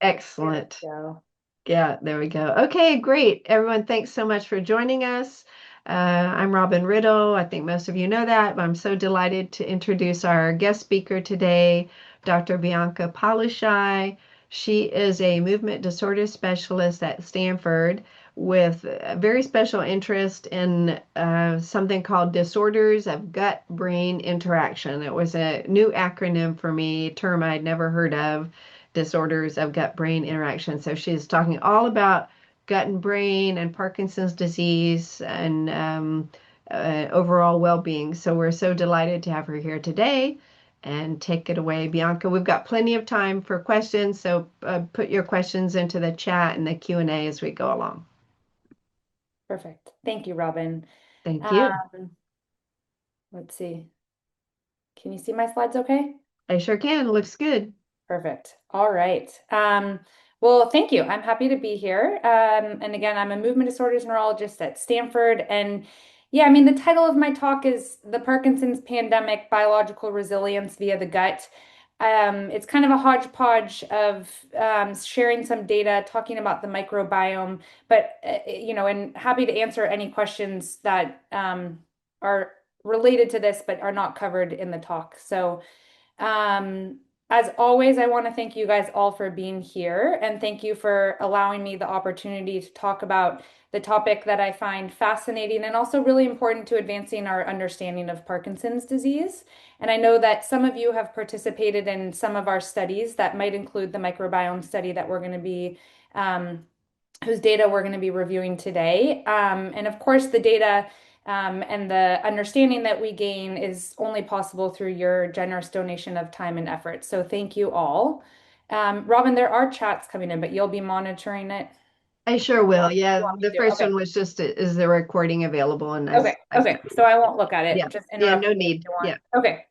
Excellent. So, Yeah, there we go. Okay, great. Everyone, thanks so much for joining us. I'm Robin Riddle. I think most of you know that, but I'm so delighted to introduce our guest speaker today, Dr. Bianca Palushaj. She is a movement disorder specialist at Stanford with a very special interest in something called disorders of gut-brain interaction. It was a new acronym for me, term I'd never heard of, disorders of gut brain interaction. So she's talking all about gut and brain and Parkinson's disease and overall well being. So we're so delighted to have her here today. And take it away, Bianca. We've got plenty of time for questions, so put your questions into the chat and the Q&A as we go along. perfect. Thank you, Robin. Thank you. Um, let's see. Can you see my slides okay? I sure can. Looks good. Perfect. All right. Well, thank you. I'm happy to be here. And again, I'm a movement disorders neurologist at Stanford. And yeah, I mean, the title of my talk is The Parkinson's Pandemic: Biological Resilience via the Gut. It's kind of a hodgepodge of sharing some data, talking about the microbiome, but and happy to answer any questions that are related to this, but are not covered in the talk. So. Um, as always, I want to thank you guys all for being here and thank you for allowing me the opportunity to talk about the topic that I find fascinating and also really important to advancing our understanding of Parkinson's disease. And I know that some of you have participated in some of our studies that might include the microbiome study that we're going to be whose data we're going to be reviewing today. And of course, the data and the understanding that we gain is only possible through your generous donation of time and effort. So thank you all. Robin, there are chats coming in, but you'll be monitoring it. I sure will. You Yeah, want me the to? first Okay. one was just, is the recording available? And Okay. I said, Okay. So I won't look at it. yeah, Just yeah, interrupt no me if need. you want. Yeah. Okay.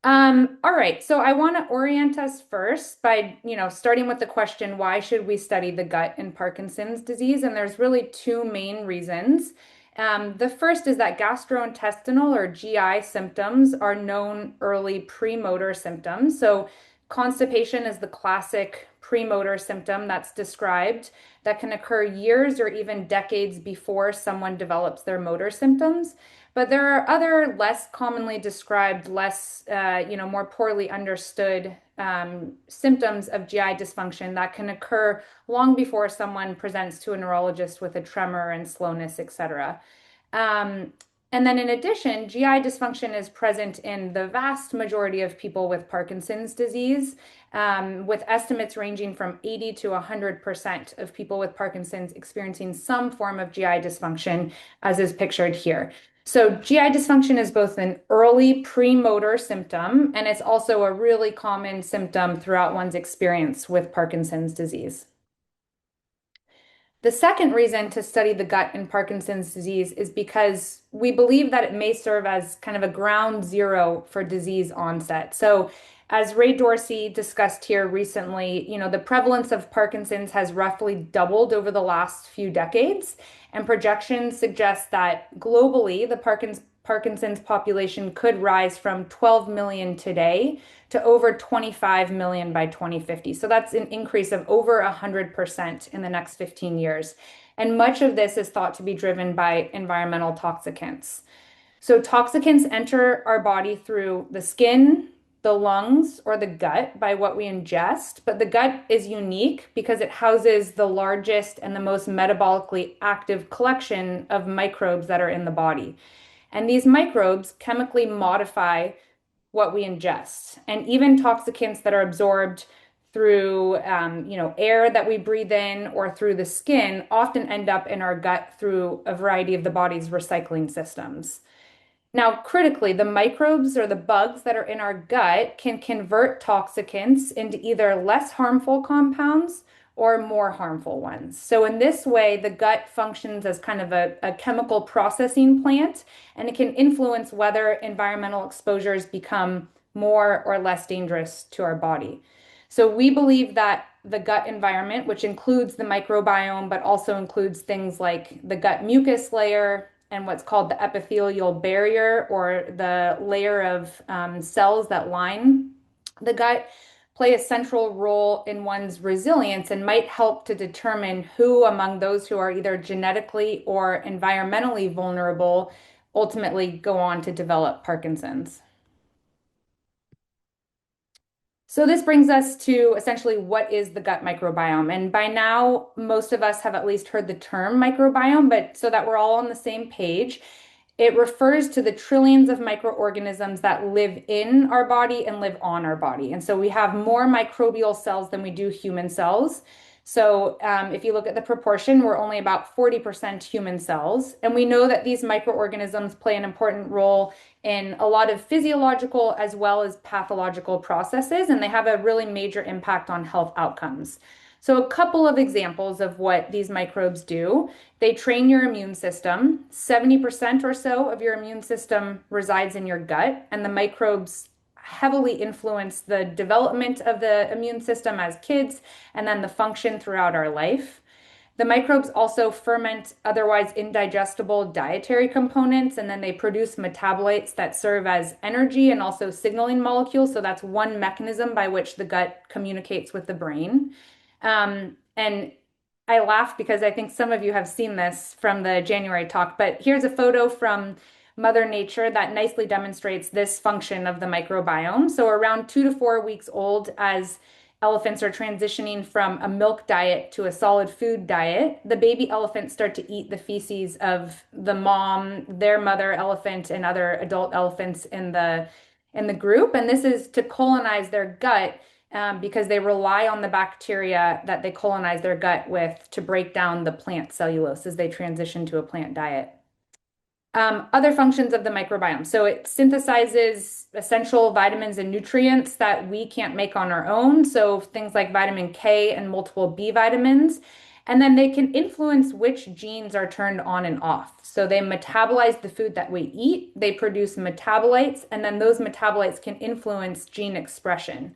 All right. So I want to orient us first by, starting with the question, why should we study the gut in Parkinson's disease? And there's really two main reasons. The first is that gastrointestinal or GI symptoms are known early premotor symptoms. So constipation is the classic premotor symptom that's described that can occur years or even decades before someone develops their motor symptoms. But there are other less commonly described, less, more poorly understood symptoms of GI dysfunction that can occur long before someone presents to a neurologist with a tremor and slowness, etc. Um, and then in addition, GI dysfunction is present in the vast majority of people with Parkinson's disease, with estimates ranging from 80 to 100% of people with Parkinson's experiencing some form of GI dysfunction, as is pictured here. So GI dysfunction is both an early premotor symptom, and it's also a really common symptom throughout one's experience with Parkinson's disease. The second reason to study the gut in Parkinson's disease is because we believe that it may serve as kind of a ground zero for disease onset. So, as Ray Dorsey discussed here recently, the prevalence of Parkinson's has roughly doubled over the last few decades, and projections suggest that globally, the Parkinson's population could rise from 12 million today to over 25 million by 2050. So that's an increase of over 100% in the next 15 years. And much of this is thought to be driven by environmental toxicants. So toxicants enter our body through the skin, the lungs, or the gut by what we ingest. But the gut is unique because it houses the largest and the most metabolically active collection of microbes that are in the body. And these microbes chemically modify what we ingest. And even toxicants that are absorbed through, air that we breathe in or through the skin often end up in our gut through a variety of the body's recycling systems. Now, critically, the microbes or the bugs that are in our gut can convert toxicants into either less harmful compounds or more harmful ones. So, in this way, the gut functions as kind of a chemical processing plant, and it can influence whether environmental exposures become more or less dangerous to our body. So, we believe that the gut environment, which includes the microbiome, but also includes things like the gut mucus layer, and what's called the epithelial barrier or the layer of cells that line the gut play a central role in one's resilience and might help to determine who among those who are either genetically or environmentally vulnerable ultimately go on to develop Parkinson's. So this brings us to essentially what is the gut microbiome? And by now, most of us have at least heard the term microbiome, but so that we're all on the same page, it refers to the trillions of microorganisms that live in our body and live on our body. And so we have more microbial cells than we do human cells. So if you look at the proportion, we're only about 40% human cells. And we know that these microorganisms play an important role in a lot of physiological as well as pathological processes, and they have a really major impact on health outcomes. So a couple of examples of what these microbes do. They train your immune system. 70% or so of your immune system resides in your gut, and the microbes heavily influence the development of the immune system as kids and then the function throughout our life. The microbes also ferment otherwise indigestible dietary components, and then they produce metabolites that serve as energy and also signaling molecules. So that's one mechanism by which the gut communicates with the brain. And I laugh because I think some of you have seen this from the January talk, but here's a photo from Mother Nature that nicely demonstrates this function of the microbiome. So around 2 to 4 weeks old, as elephants are transitioning from a milk diet to a solid food diet, the baby elephants start to eat the feces of the mom, their mother elephant, and other adult elephants in the group. And this is to colonize their gut because they rely on the bacteria that they colonize their gut with to break down the plant cellulose as they transition to a plant diet. Other functions of the microbiome. So it synthesizes essential vitamins and nutrients that we can't make on our own. So things like vitamin K and multiple B vitamins. And then they can influence which genes are turned on and off. So they metabolize the food that we eat, they produce metabolites, and then those metabolites can influence gene expression.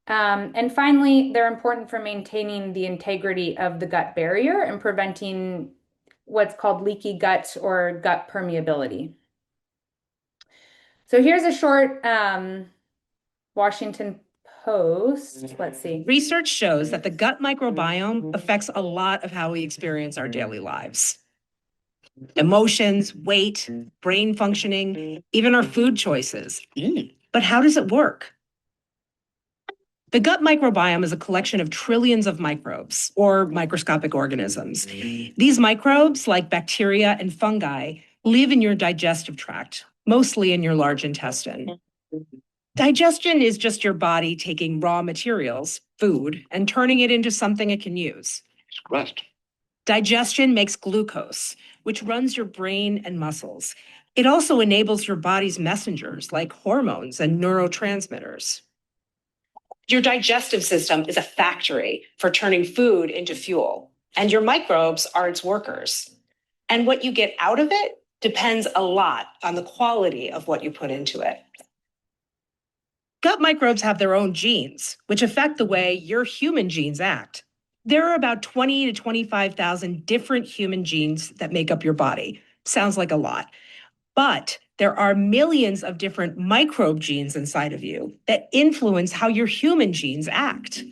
And finally, they're important for maintaining the integrity of the gut barrier and preventing what's called leaky gut or gut permeability. So here's a short Washington Post. Let's see. Research shows that the gut microbiome affects a lot of how we experience our daily lives. Emotions, weight, brain functioning, even our food choices. But how does it work? The gut microbiome is a collection of trillions of microbes, or microscopic organisms. These microbes, like bacteria and fungi, live in your digestive tract, mostly in your large intestine. Digestion is just your body taking raw materials, food, and turning it into something it can use. Rest. Digestion makes glucose, which runs your brain and muscles. It also enables your body's messengers, like hormones and neurotransmitters. Your digestive system is a factory for turning food into fuel, and your microbes are its workers. And what you get out of it depends a lot on the quality of what you put into it. Gut microbes have their own genes, which affect the way your human genes act. There are about 20 to 25,000 different human genes that make up your body. Sounds like a lot. But there are millions of different microbe genes inside of you that influence how your human genes act.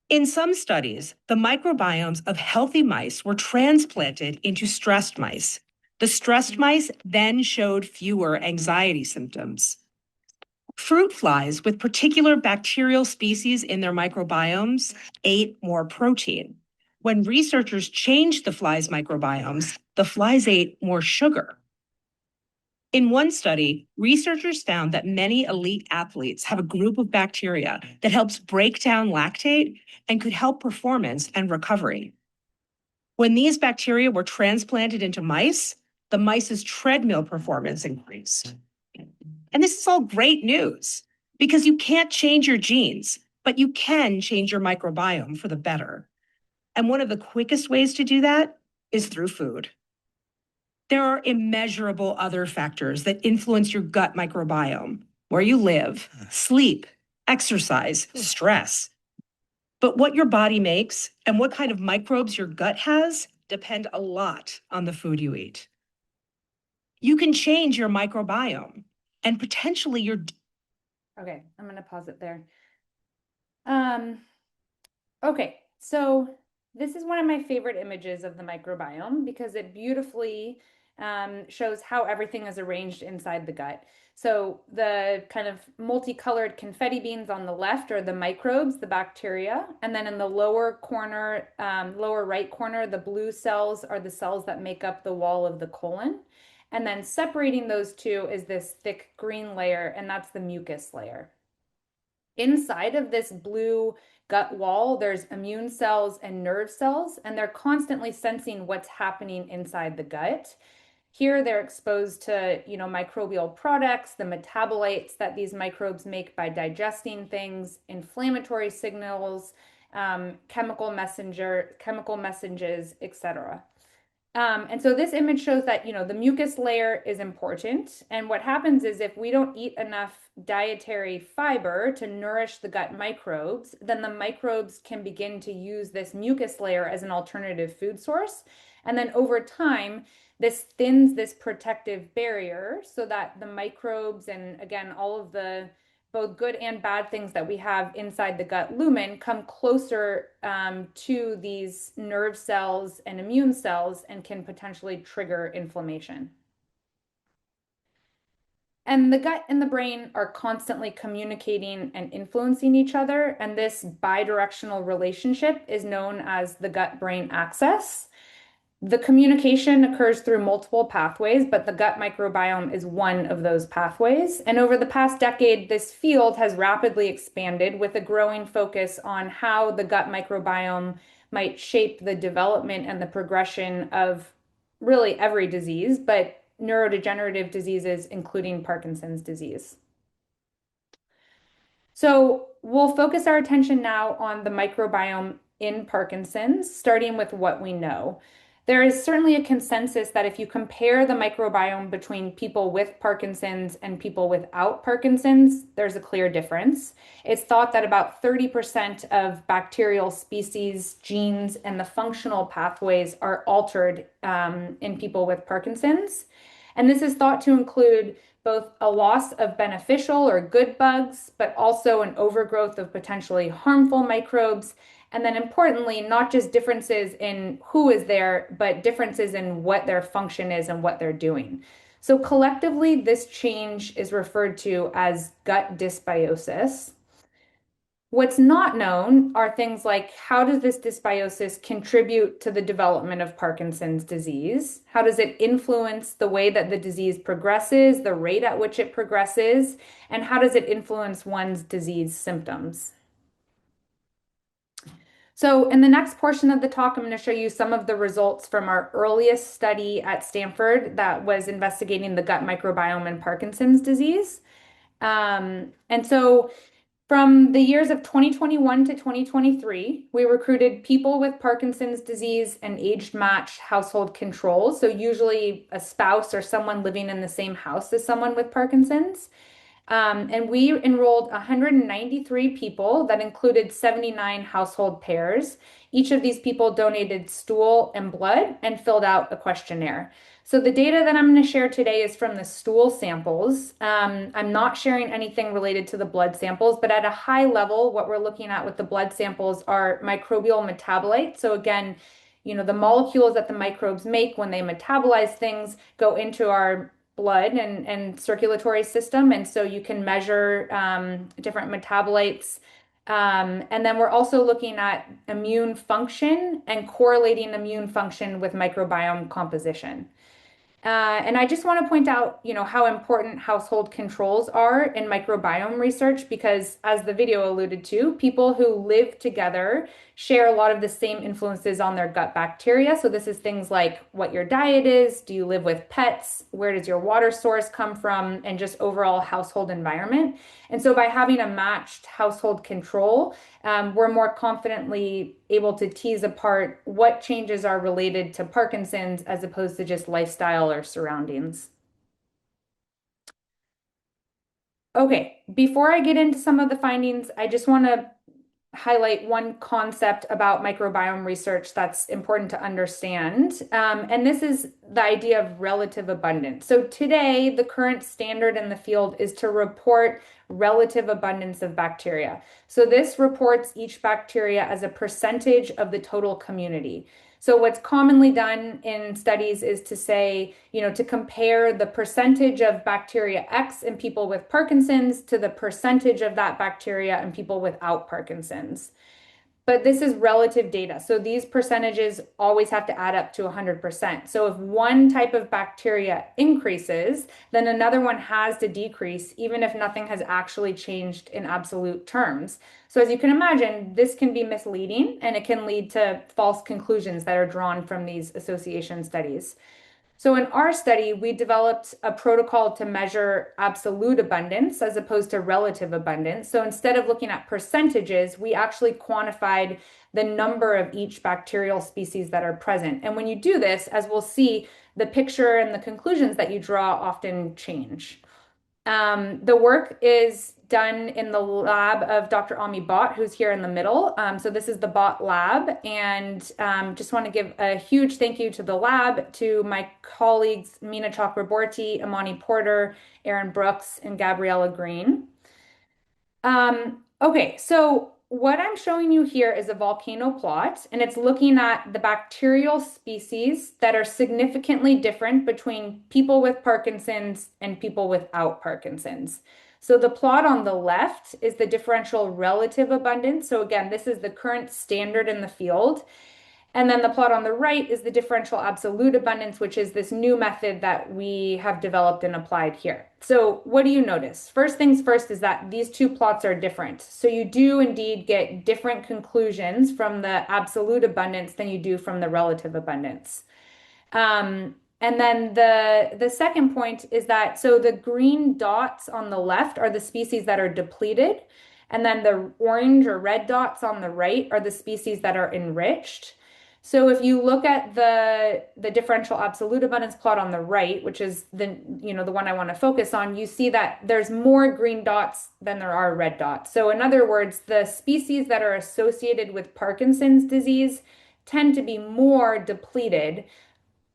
In some studies, the microbiomes of healthy mice were transplanted into stressed mice. The stressed mice then showed fewer anxiety symptoms. Fruit flies with particular bacterial species in their microbiomes ate more protein. When researchers changed the flies' microbiomes, the flies ate more sugar. In one study, researchers found that many elite athletes have a group of bacteria that helps break down lactate and could help performance and recovery. When these bacteria were transplanted into mice, the mice's treadmill performance increased. And this is all great news because you can't change your genes, but you can change your microbiome for the better. And one of the quickest ways to do that is through food. There are immeasurable other factors that influence your gut microbiome: where you live, sleep, exercise, stress. But what your body makes and what kind of microbes your gut has depend a lot on the food you eat. You can change your microbiome and potentially your Okay, I'm going to pause it there. Okay, so this is one of my favorite images of the microbiome because it beautifully shows how everything is arranged inside the gut. So the kind of multicolored confetti beans on the left are the microbes, the bacteria, and then in the lower corner, lower right corner, the blue cells are the cells that make up the wall of the colon. And then separating those two is this thick green layer, and that's the mucus layer. Inside of this blue gut wall, there's immune cells and nerve cells, and they're constantly sensing what's happening inside the gut. Here, they're exposed to, microbial products, the metabolites that these microbes make by digesting things, inflammatory signals, chemical messages, etc. And so this image shows that, the mucus layer is important. And what happens is if we don't eat enough dietary fiber to nourish the gut microbes, then the microbes can begin to use this mucus layer as an alternative food source. And then over time, this thins this protective barrier so that the microbes and again, all of the both good and bad things that we have inside the gut lumen come closer to these nerve cells and immune cells and can potentially trigger inflammation. And the gut and the brain are constantly communicating and influencing each other. And this bidirectional relationship is known as the gut-brain axis. The communication occurs through multiple pathways, but the gut microbiome is one of those pathways. And over the past decade, this field has rapidly expanded with a growing focus on how the gut microbiome might shape the development and the progression of really every disease, but neurodegenerative diseases, including Parkinson's disease. So we'll focus our attention now on the microbiome in Parkinson's, starting with what we know. There is certainly a consensus that if you compare the microbiome between people with Parkinson's and people without Parkinson's, there's a clear difference. It's thought that about 30% of bacterial species, genes, and the functional pathways are altered in people with Parkinson's. And this is thought to include both a loss of beneficial or good bugs, but also an overgrowth of potentially harmful microbes. And then importantly, not just differences in who is there, but differences in what their function is and what they're doing. So collectively, this change is referred to as gut dysbiosis. What's not known are things like how does this dysbiosis contribute to the development of Parkinson's disease? How does it influence the way that the disease progresses, the rate at which it progresses, and how does it influence one's disease symptoms? So in the next portion of the talk, I'm going to show you some of the results from our earliest study at Stanford that was investigating the gut microbiome in Parkinson's disease. And so from the years of 2021 to 2023, we recruited people with Parkinson's disease and age-matched household controls. So usually a spouse or someone living in the same house as someone with Parkinson's. And we enrolled 193 people that included 79 household pairs. Each of these people donated stool and blood and filled out a questionnaire. So the data that I'm going to share today is from the stool samples. I'm not sharing anything related to the blood samples, but at a high level, what we're looking at with the blood samples are microbial metabolites. So again, the molecules that the microbes make when they metabolize things go into our blood and circulatory system. And so you can measure different metabolites. And then we're also looking at immune function and correlating immune function with microbiome composition. And I just want to point out, how important household controls are in microbiome research because, as the video alluded to, people who live together share a lot of the same influences on their gut bacteria. So this is things like what your diet is, do you live with pets, where does your water source come from, and just overall household environment. And so by having a matched household control, we're more confidently able to tease apart what changes are related to Parkinson's as opposed to just lifestyle or surroundings. Okay, before I get into some of the findings, I just want to highlight one concept about microbiome research that's important to understand. And this is the idea of relative abundance. So today, the current standard in the field is to report relative abundance of bacteria. So this reports each bacteria as a percentage of the total community. So what's commonly done in studies is to say, to compare the percentage of bacteria X in people with Parkinson's to the percentage of that bacteria in people without Parkinson's. But this is relative data. So these percentages always have to add up to 100%. So if one type of bacteria increases, then another one has to decrease, even if nothing has actually changed in absolute terms. So as you can imagine, this can be misleading and it can lead to false conclusions that are drawn from these association studies. So in our study, we developed a protocol to measure absolute abundance as opposed to relative abundance. So instead of looking at percentages, we actually quantified the number of each bacterial species that are present. And when you do this, as we'll see, the picture and the conclusions that you draw often change. The work is done in the lab of Dr. Ami Bott, who's here in the middle. So this is the Bott lab, and just want to give a huge thank you to the lab, to my colleagues Mina Chakraborty, Amani Porter, Erin Brooks, and Gabriella Green. Okay, so what I'm showing you here is a volcano plot, and it's looking at the bacterial species that are significantly different between people with Parkinson's and people without Parkinson's. So the plot on the left is the differential relative abundance. So again, this is the current standard in the field. And then the plot on the right is the differential absolute abundance, which is this new method that we have developed and applied here. So what do you notice? First things first is that these two plots are different. So you do indeed get different conclusions from the absolute abundance than you do from the relative abundance. And then the second point is that, so the green dots on the left are the species that are depleted, and then the orange or red dots on the right are the species that are enriched. So if you look at the differential absolute abundance plot on the right, which is the one I want to focus on, you see that there's more green dots than there are red dots. So in other words, the species that are associated with Parkinson's disease tend to be more depleted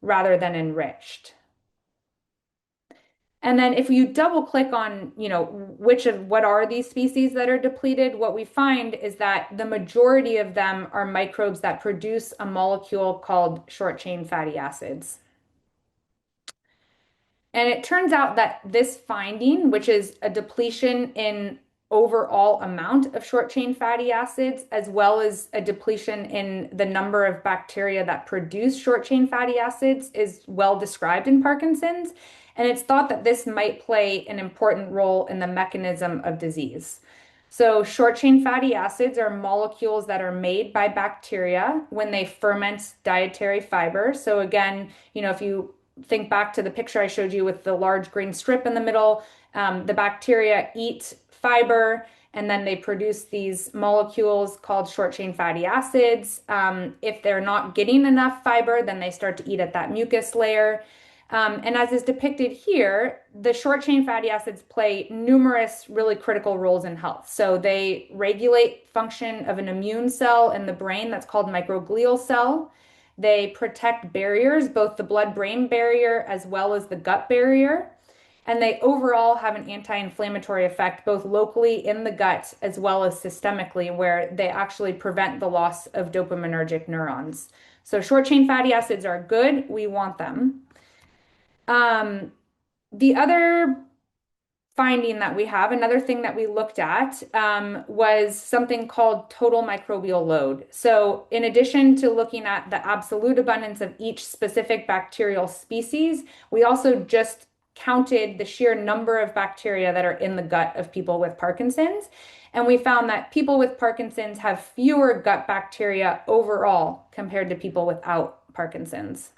rather than enriched. And then if you double click on, what are these species that are depleted, what we find is that the majority of them are microbes that produce a molecule called short chain fatty acids. And it turns out that this finding, which is a depletion in overall amount of short chain fatty acids, as well as a depletion in the number of bacteria that produce short chain fatty acids, is well described in Parkinson's. And it's thought that this might play an important role in the mechanism of disease. So short chain fatty acids are molecules that are made by bacteria when they ferment dietary fiber. So again, if you think back to the picture I showed you with the large green strip in the middle, the bacteria eat fiber and then they produce these molecules called short chain fatty acids. If they're not getting enough fiber, then they start to eat at that mucus layer. And as is depicted here, the short chain fatty acids play numerous really critical roles in health. So they regulate function of an immune cell in the brain that's called microglial cell. They protect barriers, both the blood-brain barrier as well as the gut barrier. And they overall have an anti-inflammatory effect, both locally in the gut as well as systemically, where they actually prevent the loss of dopaminergic neurons. So short chain fatty acids are good. We want them. The other finding that we have, another thing that we looked at, was something called total microbial load. So in addition to looking at the absolute abundance of each specific bacterial species, we also just counted the sheer number of bacteria that are in the gut of people with Parkinson's. And we found that people with Parkinson's have fewer gut bacteria overall compared to people without Parkinson's.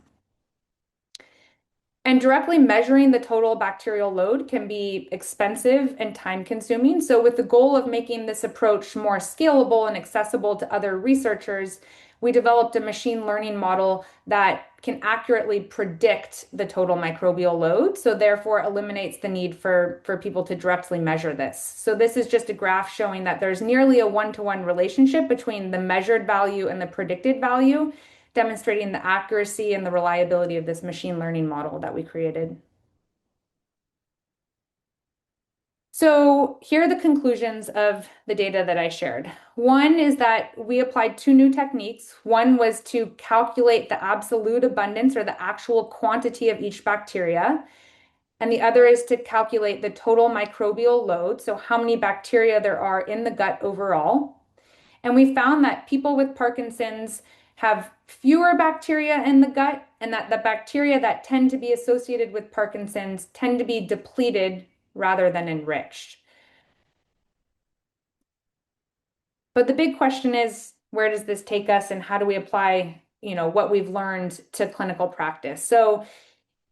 And directly measuring the total bacterial load can be expensive and time consuming. So with the goal of making this approach more scalable and accessible to other researchers, we developed a machine learning model that can accurately predict the total microbial load, so therefore eliminates the need for people to directly measure this. So this is just a graph showing that there's nearly a one-to-one relationship between the measured value and the predicted value, demonstrating the accuracy and the reliability of this machine learning model that we created. So here are the conclusions of the data that I shared. One is that we applied two new techniques. One was to calculate the absolute abundance or the actual quantity of each bacteria. And the other is to calculate the total microbial load, so how many bacteria there are in the gut overall. And we found that people with Parkinson's have fewer bacteria in the gut, and that the bacteria that tend to be associated with Parkinson's tend to be depleted rather than enriched. But the big question is, where does this take us and how do we apply, what we've learned to clinical practice? So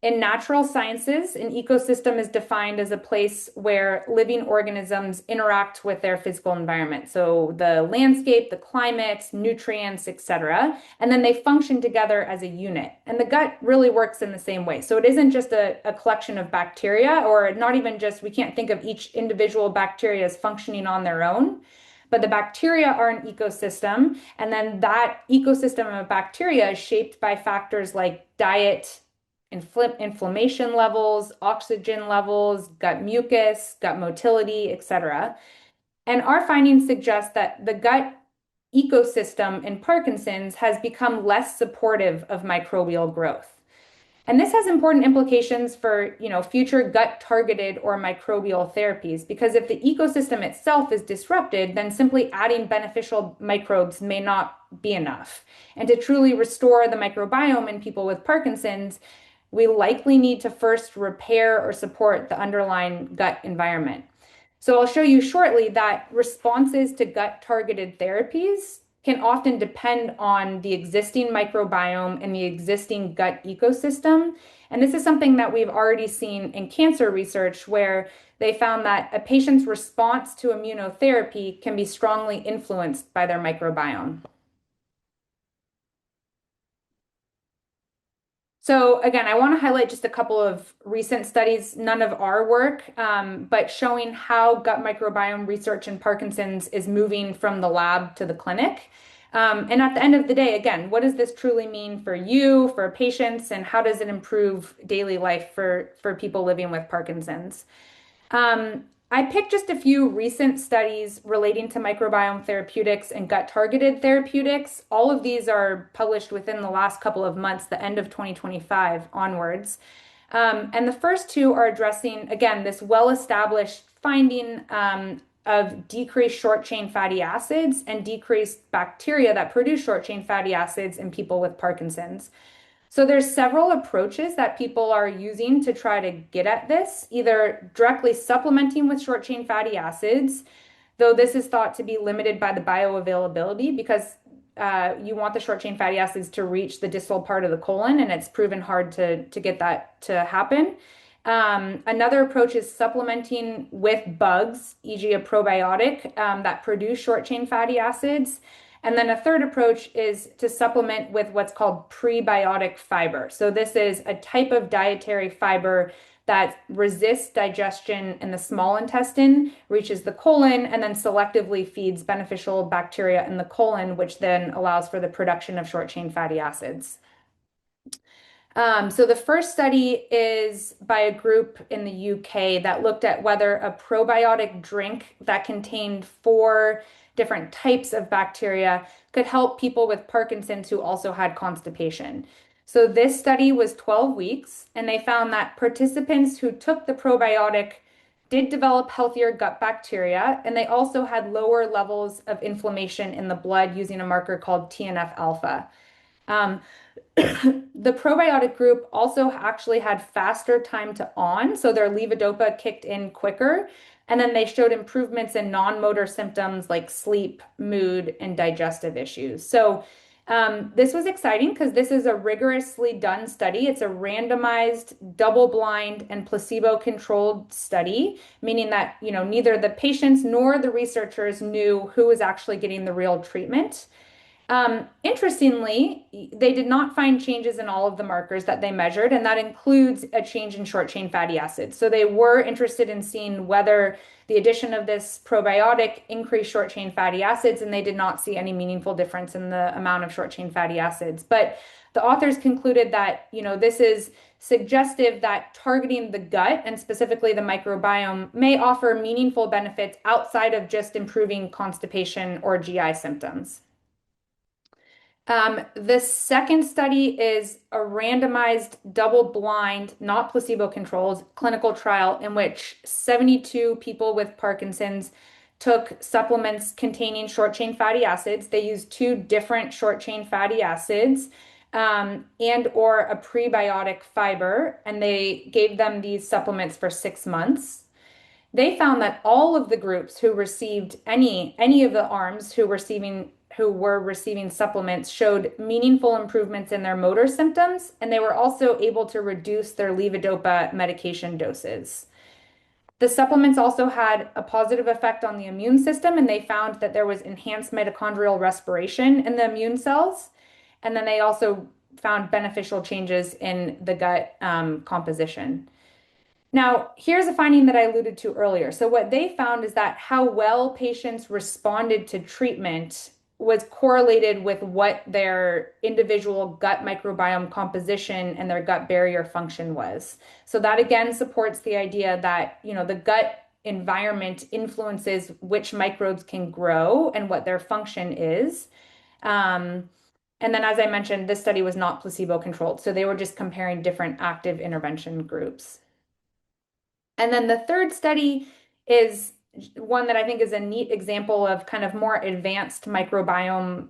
in natural sciences, an ecosystem is defined as a place where living organisms interact with their physical environment. So the landscape, the climate, nutrients, etc. And then they function together as a unit. And the gut really works in the same way. So it isn't just a collection of bacteria, or not even just, we can't think of each individual bacteria as functioning on their own. But the bacteria are an ecosystem. And then that ecosystem of bacteria is shaped by factors like diet, inflammation levels, oxygen levels, gut mucus, gut motility, etc. And our findings suggest that the gut ecosystem in Parkinson's has become less supportive of microbial growth. And this has important implications for, future gut-targeted or microbial therapies, because if the ecosystem itself is disrupted, then simply adding beneficial microbes may not be enough. And to truly restore the microbiome in people with Parkinson's, we likely need to first repair or support the underlying gut environment. So I'll show you shortly that responses to gut-targeted therapies can often depend on the existing microbiome and the existing gut ecosystem. And this is something that we've already seen in cancer research, where they found that a patient's response to immunotherapy can be strongly influenced by their microbiome. So again, I want to highlight just a couple of recent studies, none of our work, but showing how gut microbiome research in Parkinson's is moving from the lab to the clinic. And at the end of the day, again, what does this truly mean for you, for patients, and how does it improve daily life for people living with Parkinson's? I picked just a few recent studies relating to microbiome therapeutics and gut-targeted therapeutics. All of these are published within the last couple of months, the end of 2025 onwards. And the first two are addressing, again, this well-established finding of decreased short-chain fatty acids and decreased bacteria that produce short-chain fatty acids in people with Parkinson's. So there's several approaches that people are using to try to get at this, either directly supplementing with short chain fatty acids, though this is thought to be limited by the bioavailability because you want the short chain fatty acids to reach the distal part of the colon, and it's proven hard to get that to happen. Another approach is supplementing with bugs, e.g. a probiotic that produce short chain fatty acids. And then a third approach is to supplement with what's called prebiotic fiber. So this is a type of dietary fiber that resists digestion in the small intestine, reaches the colon, and then selectively feeds beneficial bacteria in the colon, which then allows for the production of short-chain fatty acids. So the first study is by a group in the UK that looked at whether a probiotic drink that contained 4 different types of bacteria could help people with Parkinson's who also had constipation. So this study was 12 weeks, and they found that participants who took the probiotic did develop healthier gut bacteria, and they also had lower levels of inflammation in the blood using a marker called TNF-alpha. The probiotic group also actually had faster time to on, so their levodopa kicked in quicker. And then they showed improvements in non-motor symptoms like sleep, mood, and digestive issues. So this was exciting because this is a rigorously done study. It's a randomized, double-blind, and placebo-controlled study, meaning that neither the patients nor the researchers knew who was actually getting the real treatment. Interestingly, they did not find changes in all of the markers that they measured, and that includes a change in short chain fatty acids. So they were interested in seeing whether the addition of this probiotic increased short chain fatty acids, and they did not see any meaningful difference in the amount of short chain fatty acids. But the authors concluded that, this is suggestive that targeting the gut and specifically the microbiome may offer meaningful benefits outside of just improving constipation or GI symptoms. The second study is a randomized, double-blind, not placebo-controlled clinical trial in which 72 people with Parkinson's took supplements containing short-chain fatty acids. They used two different short-chain fatty acids and or a prebiotic fiber, and they gave them these supplements for 6 months. They found that all of the groups who received any of the arms who were receiving supplements showed meaningful improvements in their motor symptoms, and they were also able to reduce their levodopa medication doses. The supplements also had a positive effect on the immune system, and they found that there was enhanced mitochondrial respiration in the immune cells. And then they also found beneficial changes in the gut composition. Now, here's a finding that I alluded to earlier. So, what they found is that how well patients responded to treatment was correlated with what their individual gut microbiome composition and their gut barrier function was. So, that again supports the idea that, the gut environment influences which microbes can grow and what their function is. And then, as I mentioned, this study was not placebo controlled. So, they were just comparing different active intervention groups. And then the third study is one that I think is a neat example of kind of more advanced microbiome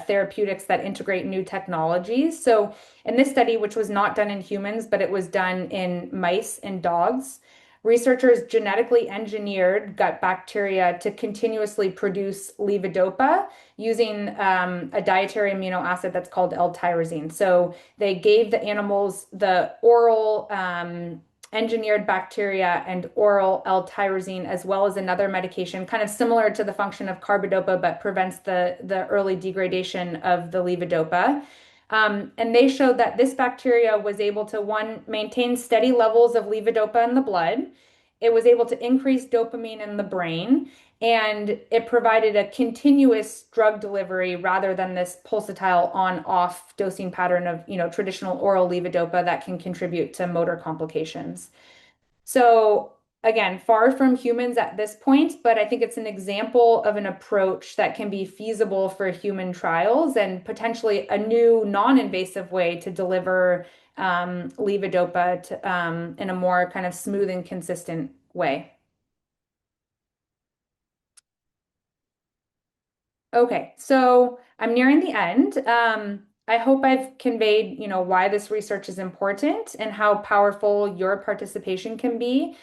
therapeutics that integrate new technologies. So in this study, which was not done in humans, but it was done in mice and dogs, researchers genetically engineered gut bacteria to continuously produce levodopa using a dietary amino acid that's called L-tyrosine. So they gave the animals the oral engineered bacteria and oral L-tyrosine, as well as another medication, kind of similar to the function of carbidopa, but prevents the early degradation of the levodopa. And they showed that this bacteria was able to, one, maintain steady levels of levodopa in the blood. It was able to increase dopamine in the brain, and it provided a continuous drug delivery rather than this pulsatile on-off dosing pattern of, traditional oral levodopa that can contribute to motor complications. So again, far from humans at this point, but I think it's an example of an approach that can be feasible for human trials and potentially a new non-invasive way to deliver levodopa in a more kind of smooth and consistent way. Okay, so I'm nearing the end. I hope I've conveyed, why this research is important and how powerful your participation can be.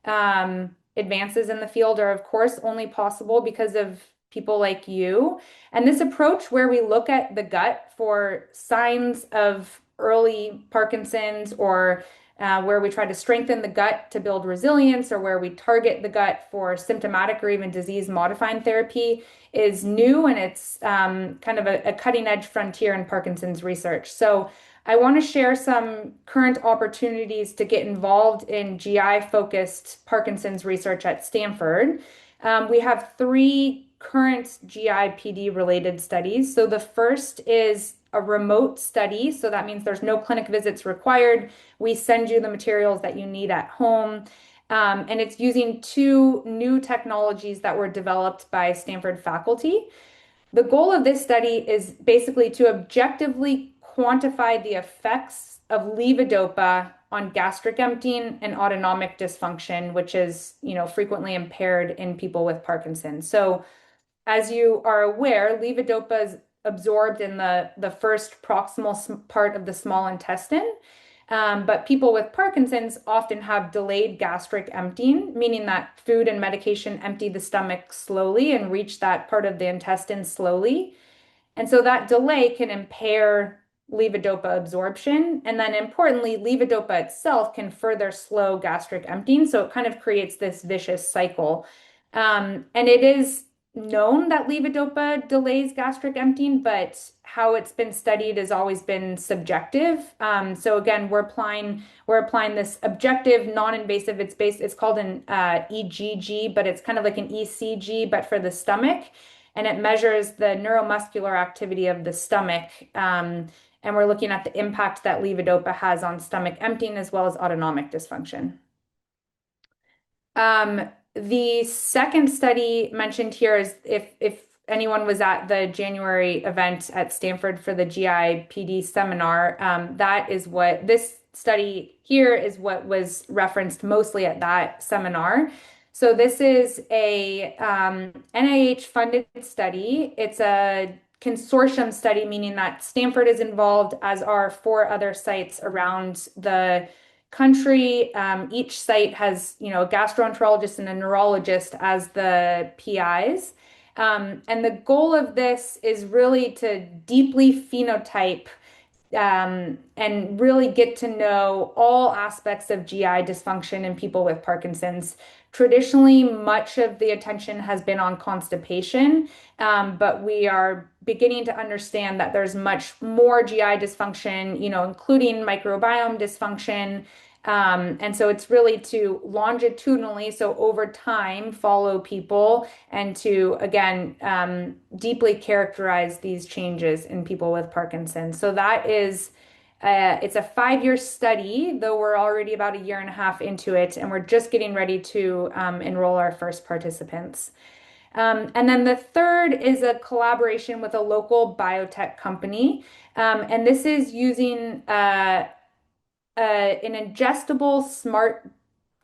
Advances in the field are, of course, only possible because of people like you. And this approach where we look at the gut for signs of early Parkinson's or where we try to strengthen the gut to build resilience or where we target the gut for symptomatic or even disease modifying therapy is new, and it's kind of a cutting edge frontier in Parkinson's research. So I want to share some current opportunities to get involved in GI focused Parkinson's research at Stanford. We have 3 current GI PD related studies. So the first is a remote study. So that means there's no clinic visits required. We send you the materials that you need at home. And it's using 2 new technologies that were developed by Stanford faculty. The goal of this study is basically to objectively quantify the effects of levodopa on gastric emptying and autonomic dysfunction, which is, frequently impaired in people with Parkinson's. So as you are aware, levodopa is absorbed in the first proximal part of the small intestine. But people with Parkinson's often have delayed gastric emptying, meaning that food and medication empty the stomach slowly and reach that part of the intestine slowly. And so that delay can impair levodopa absorption. And then importantly, levodopa itself can further slow gastric emptying. So it kind of creates this vicious cycle. And it is known that levodopa delays gastric emptying, but how it's been studied has always been subjective. So again, we're applying this objective, non-invasive. It's called an EGG, but it's kind of like an ECG, but for the stomach, and it measures the neuromuscular activity of the stomach. And we're looking at the impact that levodopa has on stomach emptying as well as autonomic dysfunction. The second study mentioned here is if anyone was at the January event at Stanford for the GI-PD seminar, that is what this study here is what was referenced mostly at that seminar. So this is a NIH-funded study. It's a consortium study, meaning that Stanford is involved, as are 4 other sites around the country. Each site has, a gastroenterologist and a neurologist as the PIs. And the goal of this is really to deeply phenotype and really get to know all aspects of GI dysfunction in people with Parkinson's. Traditionally, much of the attention has been on constipation, but we are beginning to understand that there's much more GI dysfunction, including microbiome dysfunction. And so it's really to longitudinally, so over time, follow people and to, again, deeply characterize these changes in people with Parkinson's. So that is, it's a 5-year study, though we're already about a year and a half into it, and we're just getting ready to enroll our first participants. And then the third is a collaboration with a local biotech company. And this is using an ingestible smart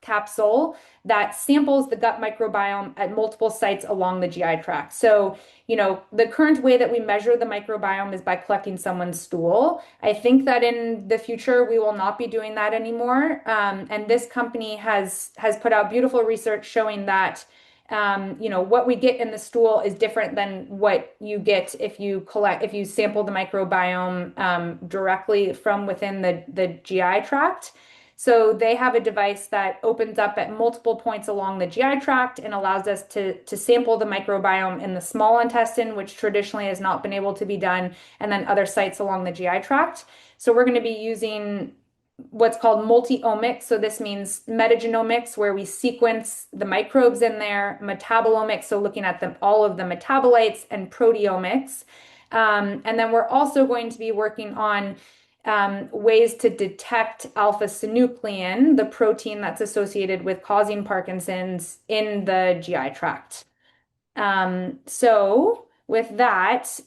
capsule that samples the gut microbiome at multiple sites along the GI tract. So, the current way that we measure the microbiome is by collecting someone's stool. I think that in the future we will not be doing that anymore. And this company has put out beautiful research showing that what we get in the stool is different than what you get if you sample the microbiome directly from within the GI tract. So they have a device that opens up at multiple points along the GI tract and allows us to sample the microbiome in the small intestine, which traditionally has not been able to be done, and then other sites along the GI tract. So we're going to be using what's called multi-omics. So this means metagenomics, where we sequence the microbes in there, metabolomics, so looking at all of the metabolites, and proteomics. And then we're also going to be working on ways to detect alpha-synuclein, the protein that's associated with causing Parkinson's, in the GI tract. So with that,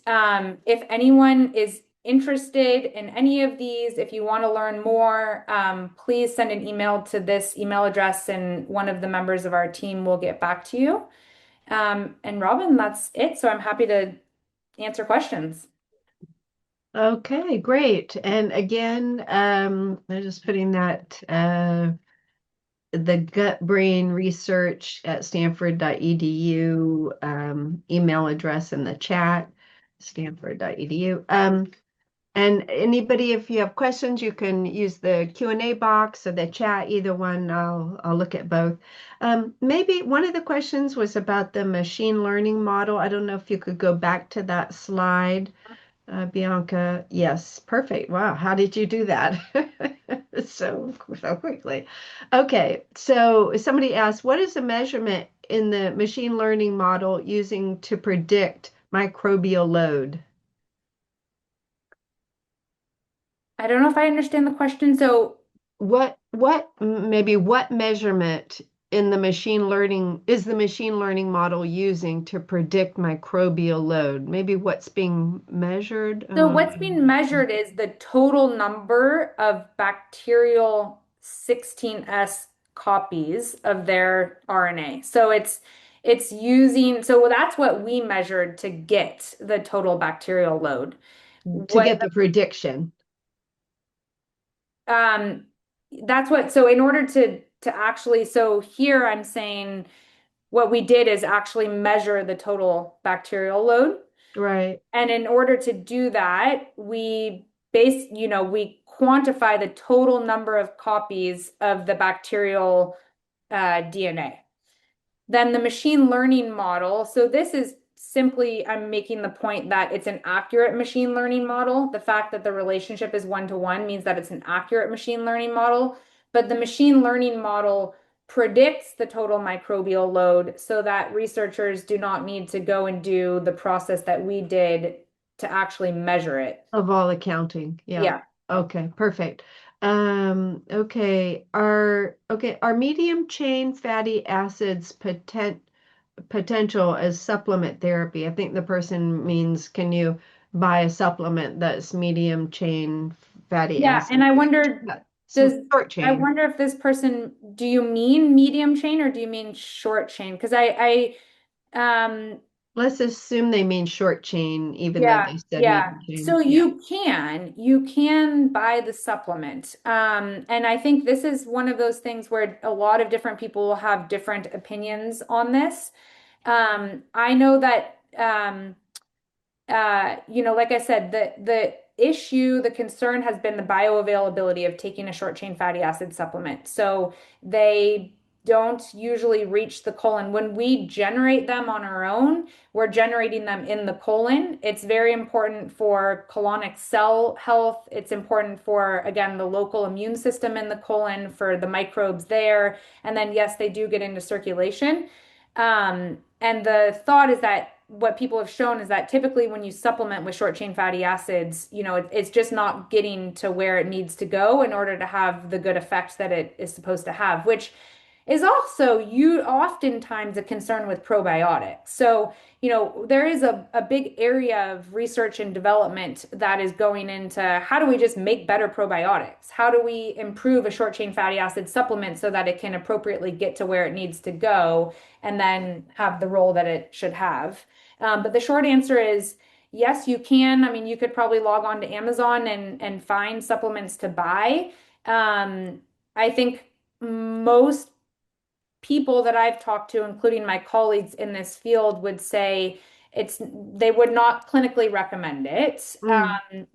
if anyone is interested in any of these, if you want to learn more, please send an email to this email address and one of the members of our team will get back to you. And Robin, that's it. So I'm happy to answer questions. Okay, great. And again, I'm just putting that the gut brain research at stanford.edu email address in the chat, stanford.edu. And anybody, if you have questions, you can use the Q&A box or the chat, either one. I'll look at both. Maybe one of the questions was about the machine learning model. I don't know if you could go back to that slide. Bianca, yes, perfect. Wow, how did you do that? So quickly. Okay, so somebody asked, what is the measurement in the machine learning model using to predict microbial load? I don't know if I understand the question. So What measurement in the machine learning is the machine learning model using to predict microbial load? Maybe what's being measured? what's being measured is the total number of bacterial 16S copies of their RNA. So it's using, so that's what we measured to get the total bacterial load. To get the prediction. That's what, so in order to actually, so here I'm saying what we did is actually measure the total bacterial load. Right. And in order to do that, we quantify the total number of copies of the bacterial DNA. Then the machine learning model, so this is simply I'm making the point that it's an accurate machine learning model. The fact that the relationship is one-to-one means that it's an accurate machine learning model, but the machine learning model predicts the total microbial load so that researchers do not need to go and do the process that we did to actually measure it. Of all accounting. Yeah. Yeah. Okay, perfect. Are medium chain fatty acids potential as supplement therapy? I think the person means, can you buy a supplement that's medium chain fatty Yeah, and acid? Some does short I chain. wonder if this person, do you mean medium chain or do you mean short chain? Because Let's assume they mean short chain, even though yeah, they said yeah. medium So chain. Yeah. you can buy the supplement. And I think this is one of those things where a lot of different people will have different opinions on this. I know that like I said, the issue, the concern has been the bioavailability of taking a short chain fatty acid supplement. So they don't usually reach the colon. When we generate them on our own, we're generating them in the colon. It's very important for colonic cell health. It's important for, again, the local immune system in the colon, for the microbes there. And then, yes, they do get into circulation. And the thought is that what people have shown is that typically when you supplement with short chain fatty acids, it's just not getting to where it needs to go in order to have the good effect that it is supposed to have, which is also you oftentimes a concern with probiotics. So, there is a big area of research and development that is going into how do we just make better probiotics? How do we improve a short chain fatty acid supplement so that it can appropriately get to where it needs to go and then have the role that it should have? But the short answer is yes, you can. I mean, you could probably log on to Amazon and find supplements to buy. I think most people that I've talked to, including my colleagues in this field, would say they would not clinically recommend it Mm.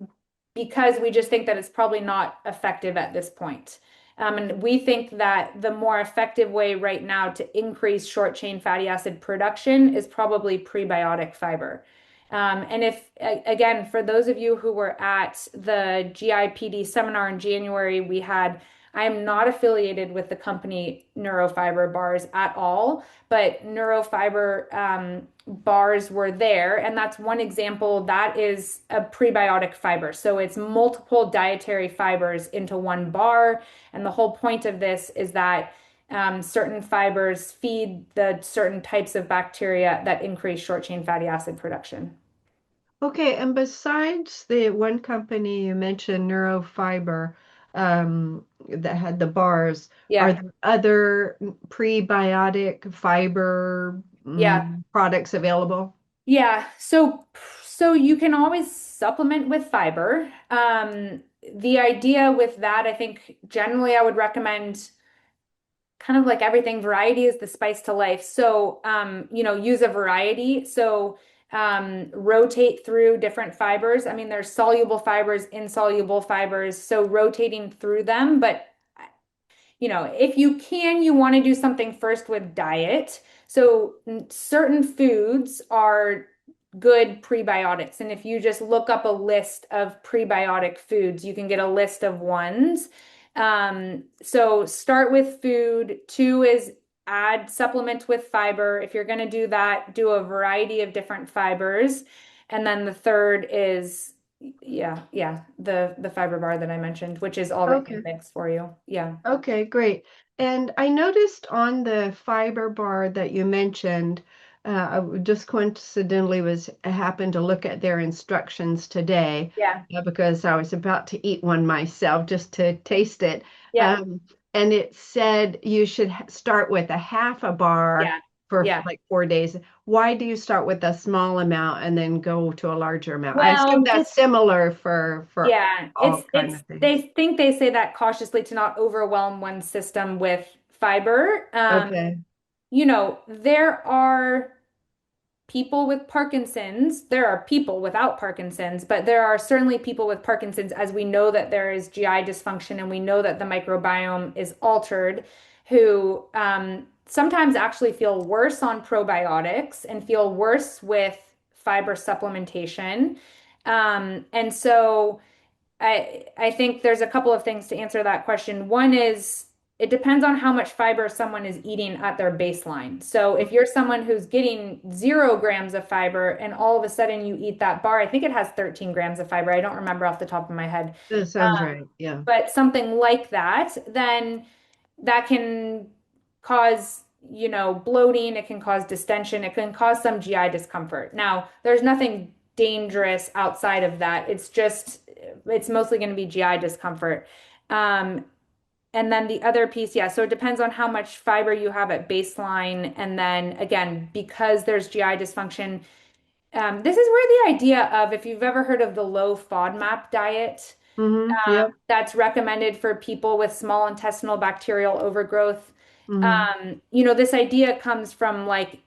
because we just think that it's probably not effective at this point. And we think that the more effective way right now to increase short chain fatty acid production is probably prebiotic fiber. And if, again, for those of you who were at the GIPD seminar in January, I am not affiliated with the company Neurofiber bars at all, but Neurofiber bars were there. And that's one example. That is a prebiotic fiber. So it's multiple dietary fibers into one bar. And the whole point of this is that certain fibers feed the certain types of bacteria that increase short chain fatty acid production. Okay, and besides the one company you mentioned, Neurofiber, that had the bars, are Yeah. there other prebiotic fiber Yeah. products available? Yeah. So you can always supplement with fiber. The idea with that, I think generally I would recommend kind of like everything, variety is the spice to life. So, use a variety. So, rotate through different fibers. I mean, there's soluble fibers, insoluble fibers. So rotating through them, but if you can, you want to do something first with diet. So certain foods are good prebiotics. And if you just look up a list of prebiotic foods, you can get a list of ones. So start with food. Two is add supplement with fiber. If you're going to do that, do a variety of different fibers. And then the third is, yeah, the fiber bar that I mentioned, which is already Okay. mixed for you. Yeah. Okay, great. And I noticed on the fiber bar that you mentioned, just coincidentally was I happened to look at their instructions today Yeah. because I was about to eat one myself just to taste it. Yeah. Um, and it said you should start with a half a bar Yeah. for Yeah. like 4 days. Why do you start with a small amount and then go to a larger amount? I assume Well, that's just similar for yeah, all kind of they things. think they say that cautiously to not overwhelm one's system with fiber. Okay. There are people with Parkinson's. There are people without Parkinson's, but there are certainly people with Parkinson's, as we know that there is GI dysfunction and we know that the microbiome is altered, who sometimes actually feel worse on probiotics and feel worse with fiber supplementation. And so I think there's a couple of things to answer that question. One is it depends on how much fiber someone is eating at their baseline. So if you're someone who's getting 0 grams of fiber and all of a sudden you eat that bar, I think it has 13 grams of fiber. I don't remember off the top of my head. That sounds Um, right. Yeah. but something like that, then that can cause, bloating, it can cause distension, it can cause some GI discomfort. Now, there's nothing dangerous outside of that. It's mostly going to be GI discomfort. Um, and then the other piece, yeah, so it depends on how much fiber you have at baseline. And then again, because there's GI dysfunction, this is where the idea of, if you've ever heard of the low FODMAP diet, Yep. that's recommended for people with small intestinal bacterial overgrowth. Hmm. This idea comes from like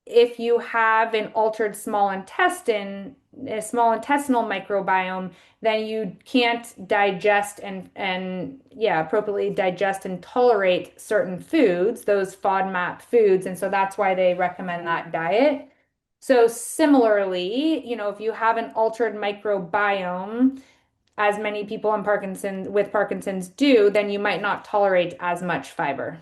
if you have an altered small intestine, a small intestinal microbiome, then you can't digest and yeah, appropriately digest and tolerate certain foods, those FODMAP foods. And so that's why they recommend that diet. So similarly, if you have an altered microbiome, as many people with Parkinson's do, then you might not tolerate as much fiber.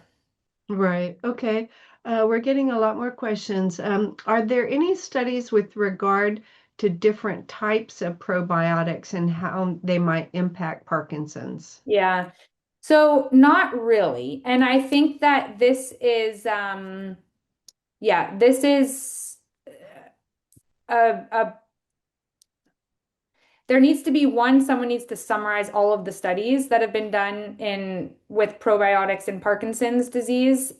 Right. Okay. We're getting a lot more questions. Are there any studies with regard to different types of probiotics and how they might impact Parkinson's? Yeah. So not really. And I think that this is this is a there needs to be someone needs to summarize all of the studies that have been done in with probiotics in Parkinson's disease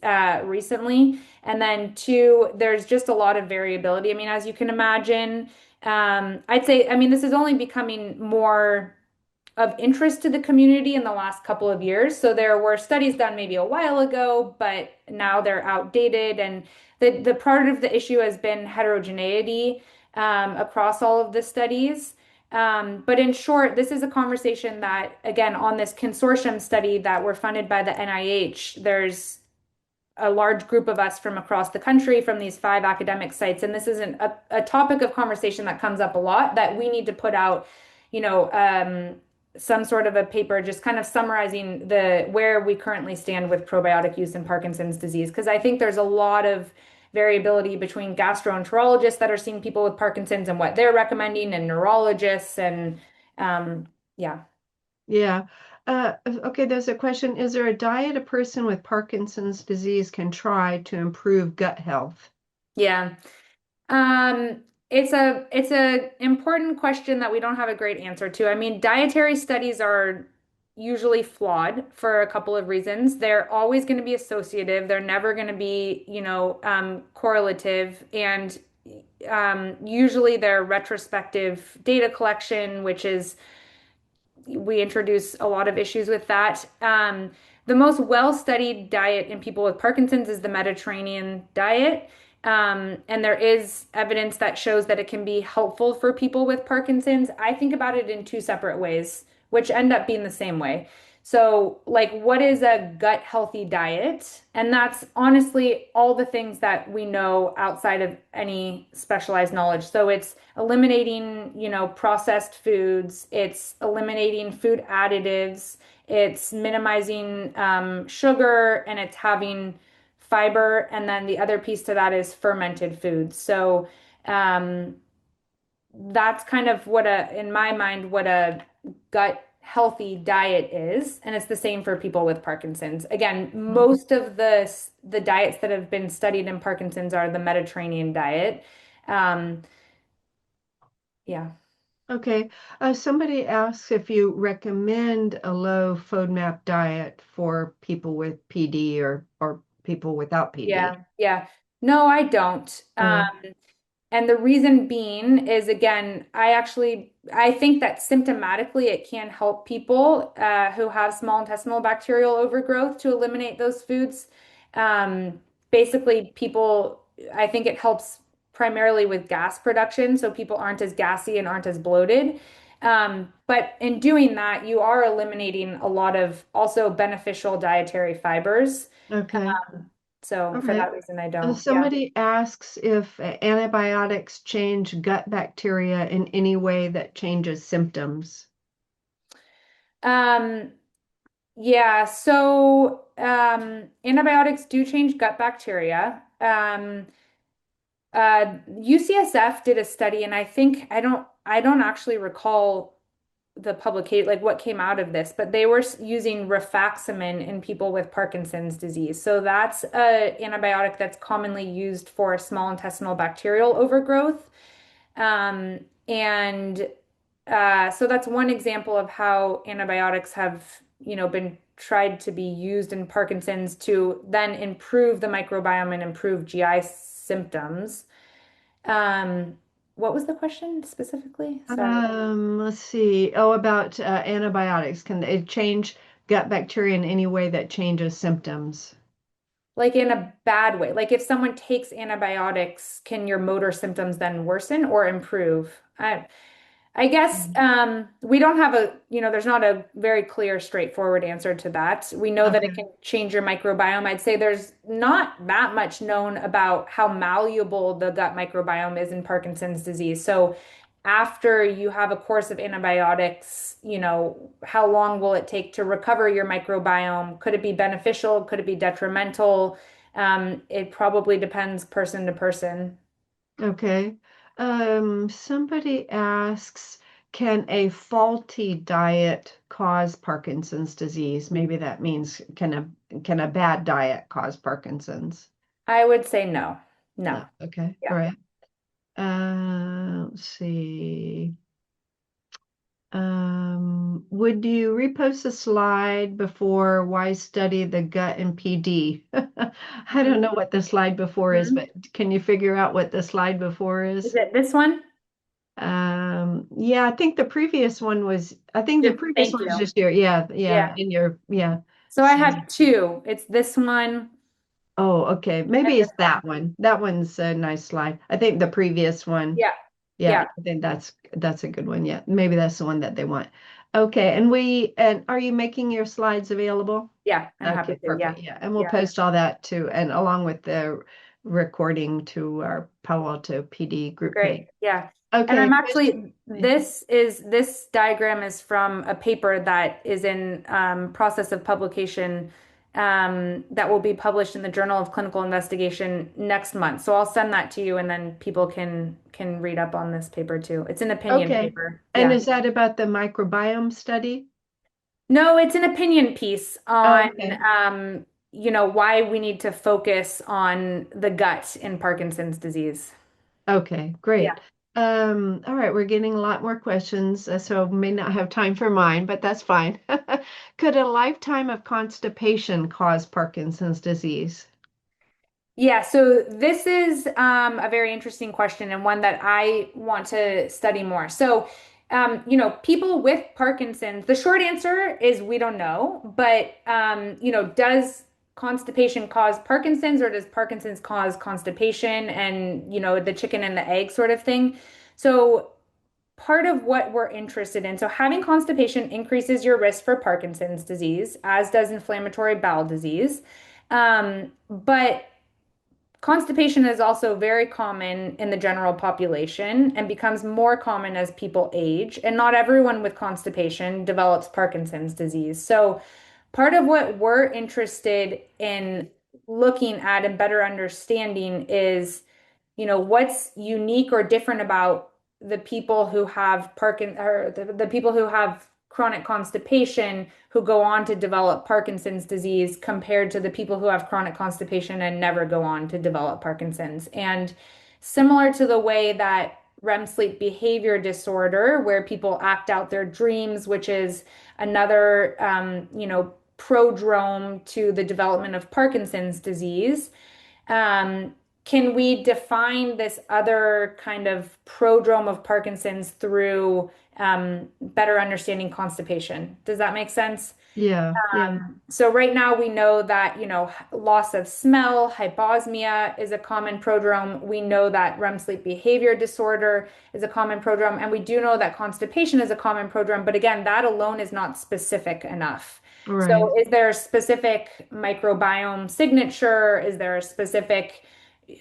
recently. And then two, there's just a lot of variability. I mean, as you can imagine, I'd say, I mean, this is only becoming more of interest to the community in the last couple of years. So there were studies done maybe a while ago, but now they're outdated. And the part of the issue has been heterogeneity across all of the studies. But in short, this is a conversation that, again, on this consortium study that were funded by the NIH, there's a large group of us from across the country from these 5 academic sites. And this isn't a topic of conversation that comes up a lot that we need to put out, you know, some sort of a paper just kind of summarizing where we currently stand with probiotic use in Parkinson's disease. Because I think there's a lot of variability between gastroenterologists that are seeing people with Parkinson's and what they're recommending, and neurologists, and yeah. Yeah. Okay, there's a question. Is there a diet a person with Parkinson's disease can try to improve gut health? Yeah. Um, it's a important question that we don't have a great answer to. I mean, dietary studies are usually flawed for a couple of reasons. They're always going to be associative. They're never going to be, correlative, and usually they're retrospective data collection, which is we introduce a lot of issues with that. The most well-studied diet in people with Parkinson's is the Mediterranean diet. And there is evidence that shows that it can be helpful for people with Parkinson's. I think about it in two separate ways, which end up being the same way. So, like, what is a gut healthy diet? And that's honestly all the things that we know outside of any specialized knowledge. So it's eliminating, processed foods, it's eliminating food additives, it's minimizing sugar, and it's having fiber. And then the other piece to that is fermented foods. So um, that's kind of in my mind, what a gut healthy diet is. And it's the same for people with Parkinson's. Again, most of the diets that have been studied in Parkinson's are the Mediterranean diet. Um, yeah. Okay. Somebody asks if you recommend a low FODMAP diet for people with PD or people without PD. Yeah. Yeah. No, I don't. Uh, And the reason being is, again, I think that symptomatically it can help people who have small intestinal bacterial overgrowth to eliminate those foods. Basically, I think it helps primarily with gas production, so people aren't as gassy and aren't as bloated. But in doing that, you are eliminating a lot of also beneficial dietary fibers. okay. So All for right. that reason, I don't. Yeah. Somebody asks if antibiotics change gut bacteria in any way that changes symptoms. Um, yeah, so antibiotics do change gut bacteria. UCSF did a study, and I don't actually recall the publication, like what came out of this, but they were using rifaximin in people with Parkinson's disease. So that's a antibiotic that's commonly used for small intestinal bacterial overgrowth. And so that's one example of how antibiotics have, been tried to be used in Parkinson's to then improve the microbiome and improve GI symptoms. Um, what was the question specifically? Sorry. Let's see. Oh, about antibiotics. Can they change gut bacteria in any way that changes symptoms? Like in a bad way. Like if someone takes antibiotics, can your motor symptoms then worsen or improve? I guess Mm. we don't have there's not a very clear, straightforward answer to that. We know that it Okay. can change your microbiome. I'd say there's not that much known about how malleable the gut microbiome is in Parkinson's disease. So after you have a course of antibiotics, how long will it take to recover your microbiome? Could it be beneficial? Could it be detrimental? It probably depends person to person. Okay. Somebody asks, can a faulty diet cause Parkinson's disease? Maybe that means can a bad diet cause Parkinson's? I would say no. No. No. Okay. All Yeah. right. Let's see. Would you repost a slide before why study the gut and PD? I don't know what the slide before is, Mhm. but can you figure out what the slide before Is is? it this one? Yeah, I think the Just previous thank one was you. just your, yeah, Yeah. yeah, in your, yeah. So I So, have two. It's this one oh, okay. and Maybe this it's one. that one. That one's a nice slide. I think the previous one. Yeah. Yeah, Yeah. I think that's a good one. Yeah, maybe that's the one that they want. Okay, and are you making your slides available? Yeah. I'm Okay, happy to. Yeah. perfect. Yeah, and we'll Yeah. post all that too, and along with the recording to our Palo Alto PD group page. Great. Yeah. And Okay, I'm question. actually, this diagram is from a paper that is in process of publication that will be published in the Journal of Clinical Investigation next month. So I'll send that to you and then people can read up on this paper too. It's an opinion Okay, paper. and Yeah. is that about the microbiome study? No, it's an opinion piece on Okay. why we need to focus on the gut in Parkinson's disease. Okay, Yeah. great. All right, we're getting a lot more questions, so may not have time for mine, but that's fine. Could a lifetime of constipation cause Parkinson's disease? Yeah, so this is a very interesting question and one that I want to study more. So, people with Parkinson's, the short answer is we don't know, but does constipation cause Parkinson's or does Parkinson's cause constipation and, the chicken and the egg sort of thing? So, part of what we're interested in, so having constipation increases your risk for Parkinson's disease, as does inflammatory bowel disease. But constipation is also very common in the general population and becomes more common as people age. And not everyone with constipation develops Parkinson's disease. So, part of what we're interested in looking at and better understanding is, what's unique or different about the people who have or the people who have chronic constipation who go on to develop Parkinson's disease compared to the people who have chronic constipation and never go on to develop Parkinson's. And similar to the way that REM sleep behavior disorder, where people act out their dreams, which is another, prodrome to the development of Parkinson's disease. Um, can we define this other kind of prodrome of Parkinson's through better understanding constipation? Does that make sense? Yeah. Yeah. So right now we know that, loss of smell, hyposmia is a common prodrome. We know that REM sleep behavior disorder is a common prodrome, and we do know that constipation is a common prodrome. But again, that alone is not specific enough. So Right. is there a specific microbiome signature? Is there a specific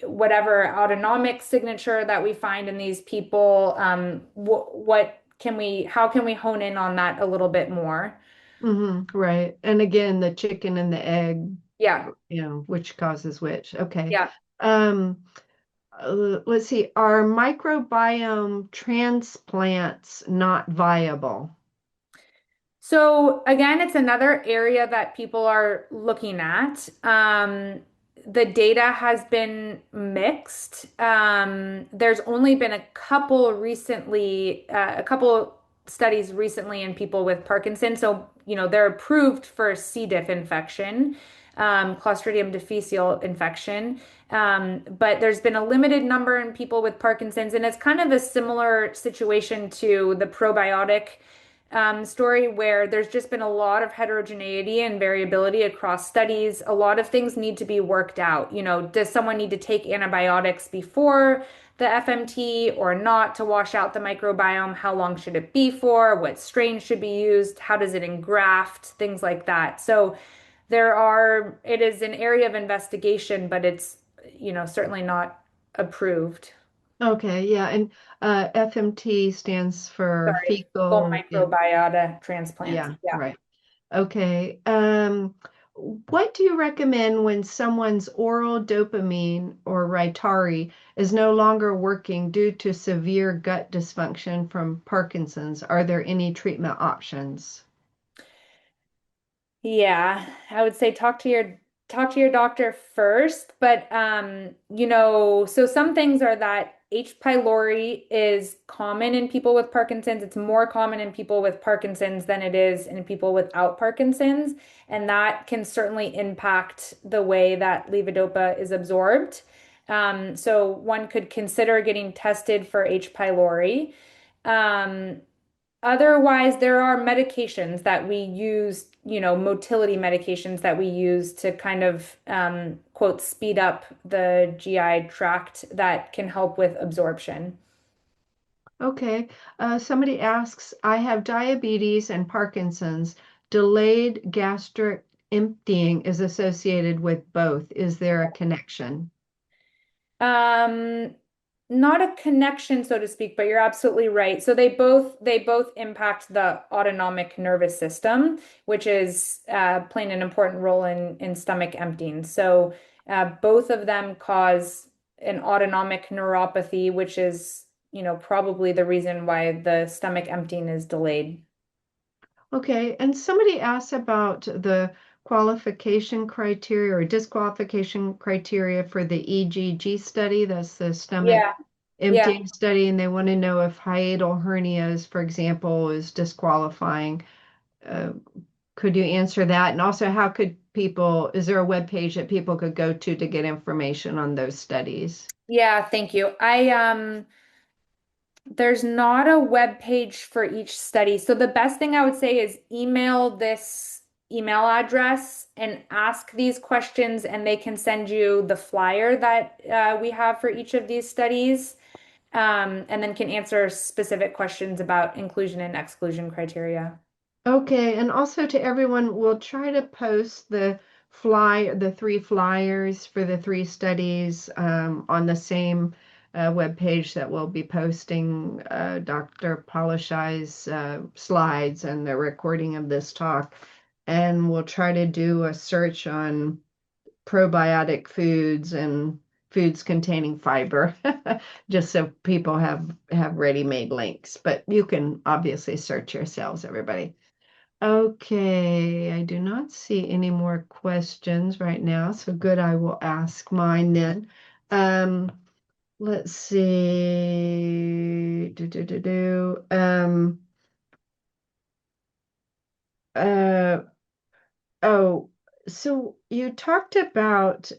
whatever autonomic signature that we find in these people? How can we hone in on that a little bit more? Right. And again, the chicken and the egg, Yeah. which causes which. Okay. Yeah. Um, let's see. Are microbiome transplants not viable? So again, it's another area that people are looking at. The data has been mixed. There's only been a couple studies recently in people with Parkinson. So, they're approved for C. diff infection, Clostridium difficile infection. But there's been a limited number in people with Parkinson's, and it's kind of a similar situation to the probiotic story where there's just been a lot of heterogeneity and variability across studies. A lot of things need to be worked out. Does someone need to take antibiotics before the FMT or not to wash out the microbiome? How long should it be for? What strain should be used? How does it engraft? Things like that. So it is an area of investigation, but it's, certainly not approved. Okay. Yeah. And FMT stands for Sorry, fecal fecal. Yeah. microbiota transplants. Yeah. Yeah. Right. Okay. What do you recommend when someone's oral dopamine or Rytari is no longer working due to severe gut dysfunction from Parkinson's? Are there any treatment options? Yeah, I would say talk to your doctor first, but so some things are that H. pylori is common in people with Parkinson's. It's more common in people with Parkinson's than it is in people without Parkinson's, and that can certainly impact the way that levodopa is absorbed. So one could consider getting tested for H. pylori. Um, Otherwise, there are medications that we use, motility medications that we use to kind of, quote, speed up the GI tract that can help with absorption. Okay. Somebody asks, I have diabetes and Parkinson's. Delayed gastric emptying is associated with both. Is there a connection? Um, Not a connection, so to speak, but you're absolutely right. So they both impact the autonomic nervous system, which is playing an important role in stomach emptying. So both of them cause an autonomic neuropathy, which is, probably the reason why the stomach emptying is delayed. Okay, and somebody asked about the qualification criteria or disqualification criteria for the EGG study. That's the stomach Yeah, yeah. emptying study, and they want to know if hiatal hernias, for example, is disqualifying. Uh, could you answer that? And also, how could people, is there a web page that people could go to get information on those studies? Yeah, thank you. There's not a web page for each study. So the best thing I would say is email this email address and ask these questions, and they can send you the flyer that we have for each of these studies, and then can answer specific questions about inclusion and exclusion criteria. Okay, and also to everyone, we'll try to post the three flyers for the three studies on the same web page that we'll be posting Dr. Palushaj's slides and the recording of this talk. And we'll try to do a search on probiotic foods and foods containing fiber, just so people have ready-made links. But you can obviously search yourselves, everybody. Okay, I do not see any more questions right now, so good, I will ask mine then. Um, let's see. Uh, oh, so you talked about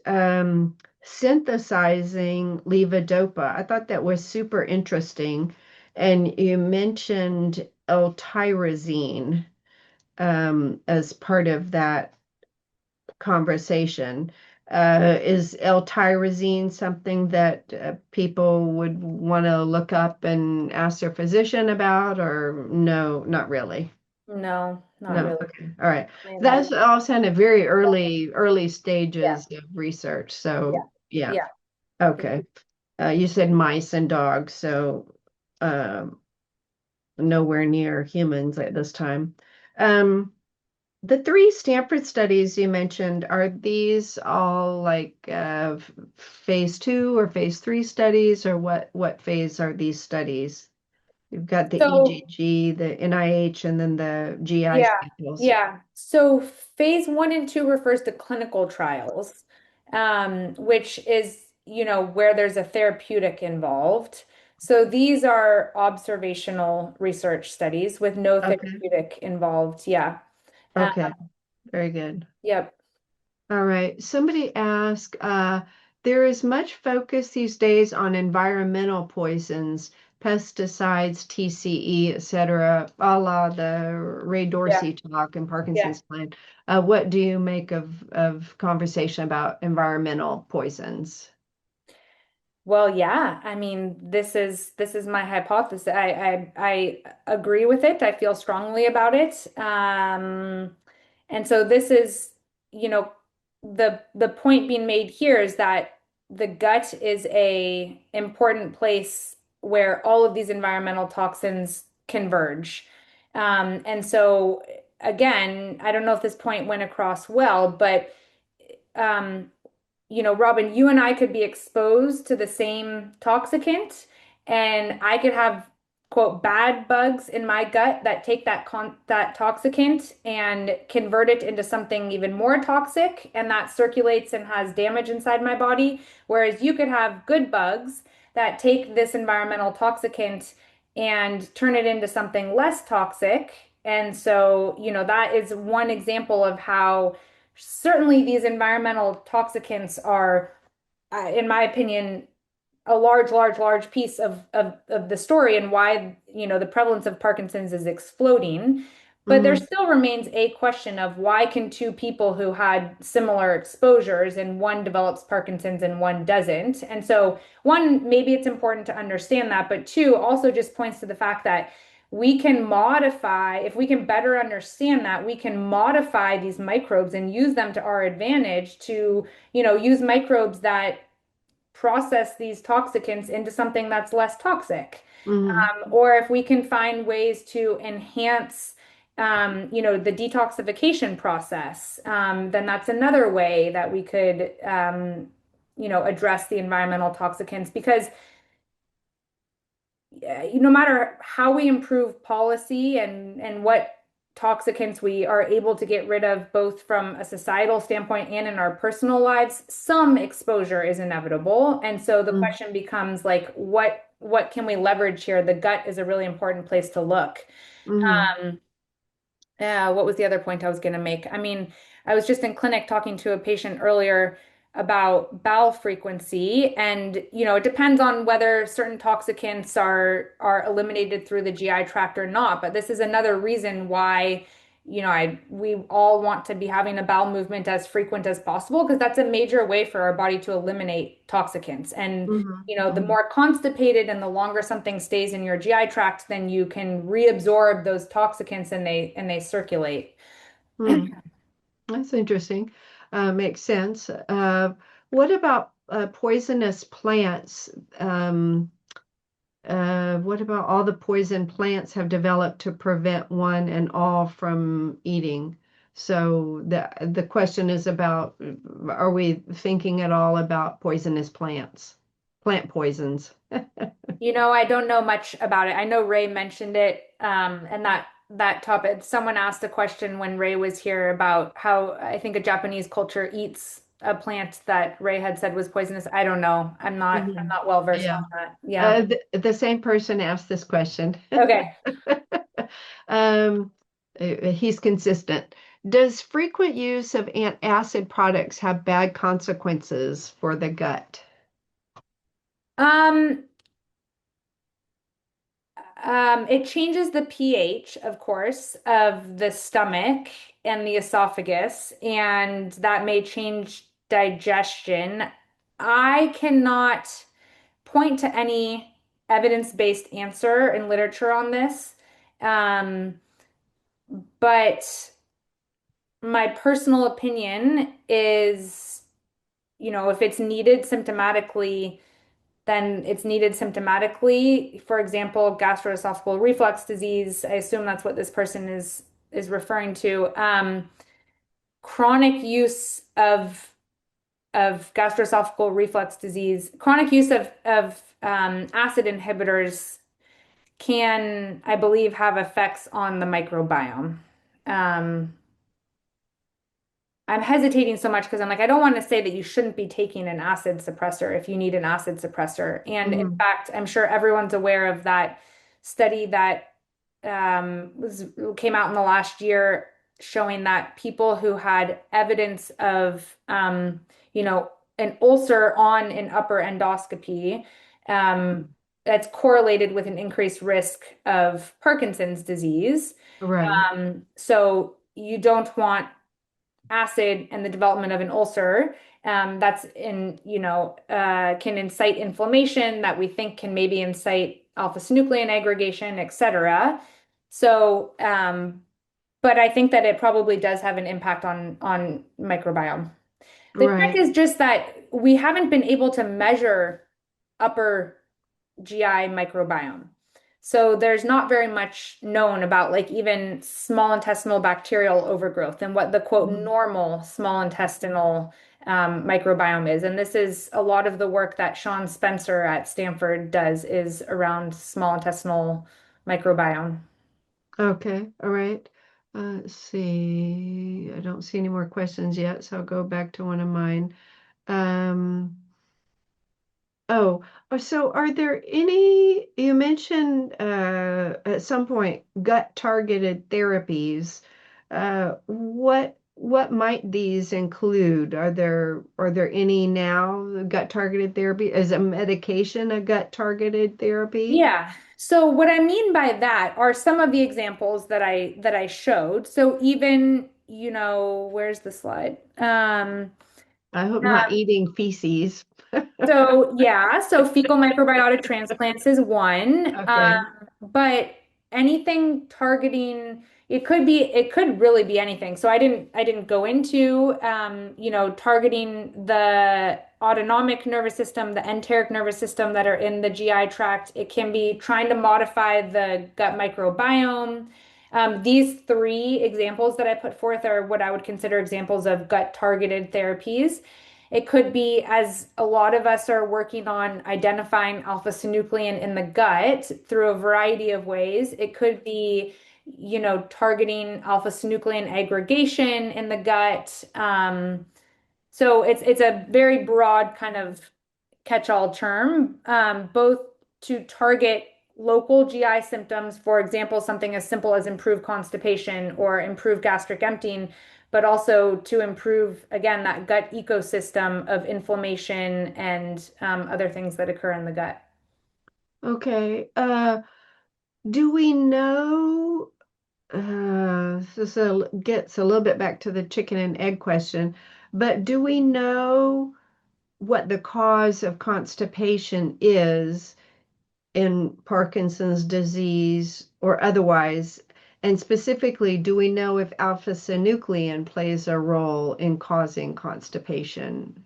synthesizing levodopa. I thought that was super interesting, and you mentioned L-tyrosine. as part of that conversation. Is L-tyrosine something that people would want to look up and ask their physician about, or no, not really? No, not No. really. Okay. All right. I mean, That's also in a very early yeah, stages of research. yeah, So yeah. yeah. Okay. You said mice and dogs, so um, nowhere near humans at this time. Um, the three Stanford studies you mentioned, are these all like phase 2 or phase 3 studies, or what phase are these studies? You've got the So EGG, the NIH, and then the GI yeah, samples. yeah. So phase 1 and 2 refers to clinical trials, which is, where there's a therapeutic involved. So these are observational research studies with no Okay. therapeutic involved. Yeah. Uh, Okay. Very good. yep. All right. Somebody asked, there is much focus these days on environmental poisons, pesticides, TCE, etc., a la the Ray Yeah. Dorsey talk and Yeah. Parkinson's plan. What do you make of conversation about environmental poisons? Well, yeah. I mean, this is my hypothesis. I agree with it. I feel strongly about it. And so this is, you know, the point being made here is that the gut is a important place where all of these environmental toxins converge. And so again, I don't know if this point went across well, but um, Robin, you and I could be exposed to the same toxicant, and I could have, quote, bad bugs in my gut that take that toxicant and convert it into something even more toxic, and that circulates and has damage inside my body. Whereas you could have good bugs that take this environmental toxicant and turn it into something less toxic. And so, that is one example of how certainly these environmental toxicants are, in my opinion, a large piece of the story and why, the prevalence of Parkinson's is exploding. But there Mm-hmm. still remains a question of why can two people who had similar exposures and one develops Parkinson's and one doesn't? And so, one, maybe it's important to understand that, but two, also just points to the fact that we can modify, if we can better understand that, we can modify these microbes and use them to our advantage to, use microbes that process these toxicants into something that's less toxic. Mm-hmm. Or if we can find ways to enhance, the detoxification process, then that's another way that we could, address the environmental toxicants. Because no matter how we improve policy and what toxicants we are able to get rid of, both from a societal standpoint and in our personal lives, some exposure is inevitable. And so the question becomes like, what can we leverage here? The gut is a really important place to look. Mm-hmm. Um, what was the other point I was going to make? I mean, I was just in clinic talking to a patient earlier about bowel frequency, and it depends on whether certain toxicants are eliminated through the GI tract or not. But this is another reason why, we all want to be having a bowel movement as frequent as possible, because that's a major way for our body to eliminate toxicants. And the Mm-hmm. more constipated and the longer something stays in your GI tract, then you can reabsorb those toxicants and they circulate. Mm-hmm. That's interesting. Makes sense. What about poisonous plants? What about all the poison plants have developed to prevent one and all from eating? So the question is about, are we thinking at all about poisonous plants, plant poisons? I don't know much about it. I know Ray mentioned it, and that topic. Someone asked a question when Ray was here about how I think a Japanese culture eats a plant that Ray had said was poisonous. I don't know. I'm Mhm. not well versed Yeah. on that. Yeah. The same person asked this question. Okay. Um, he's consistent. Does frequent use of antacid products have bad consequences for the gut? Um, It changes the pH, of course, of the stomach and the esophagus, and that may change digestion. I cannot point to any evidence-based answer in literature on this. Um, but my personal opinion is, if it's needed symptomatically, then it's needed symptomatically. For example, gastroesophageal reflux disease, I assume that's what this person is referring to. Chronic use of gastroesophageal reflux disease, chronic use of acid inhibitors can, I believe, have effects on the microbiome. Um, I'm hesitating so much because I'm like, I don't want to say that you shouldn't be taking an acid suppressor if you need an acid suppressor. And in Mhm. fact, I'm sure everyone's aware of that study that came out in the last year showing that people who had evidence of, an ulcer on an upper endoscopy, that's correlated with an increased risk of Parkinson's disease. Right, So you don't want acid and the development of an ulcer. That's can incite inflammation that we think can maybe incite alpha-synuclein aggregation, et cetera. So, but I think that it probably does have an impact on microbiome. The trick right, is just that we haven't been able to measure upper GI microbiome. So there's not very much known about like even small intestinal bacterial overgrowth and what the quote Mhm. normal small intestinal microbiome is. And this is a lot of the work that Sean Spencer at Stanford does is around small intestinal microbiome. Okay, all right. Let's see. I don't see any more questions yet, so I'll go back to one of mine. Um, Oh, so are there any, you mentioned at some point gut targeted therapies. What might these include? Are there any now gut targeted therapy? Is a medication a gut targeted therapy? Yeah. So what I mean by that are some of the examples that I showed. So even, where's the slide? I hope not eating feces. So yeah, so fecal microbiota transplants is one. Okay. But anything targeting it could really be anything. So I didn't go into targeting the autonomic nervous system, the enteric nervous system that are in the GI tract. It can be trying to modify the gut microbiome. These three examples that I put forth are what I would consider examples of gut targeted therapies. It could be, as a lot of us are working on identifying alpha-synuclein in the gut through a variety of ways. It could be, targeting alpha-synuclein aggregation in the gut. So it's a very broad kind of catch-all term, both to target local GI symptoms, for example, something as simple as improved constipation or improved gastric emptying, but also to improve, again, that gut ecosystem of inflammation and other things that occur in the gut. Okay. Do we know? Gets a little bit back to the chicken and egg question, but do we know what the cause of constipation is in Parkinson's disease or otherwise? And specifically, do we know if alpha-synuclein plays a role in causing constipation?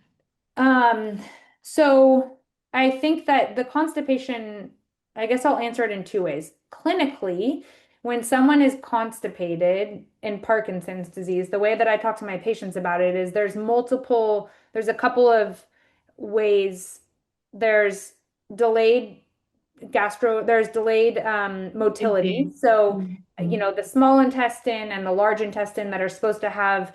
Um, so I think that the constipation, I guess I'll answer it in two ways. Clinically, when someone is constipated in Parkinson's disease, the way that I talk to my patients about it is there's a couple of ways. There's delayed there's delayed motility. Indeed. So, Mhm. the small intestine and the large intestine that are supposed to have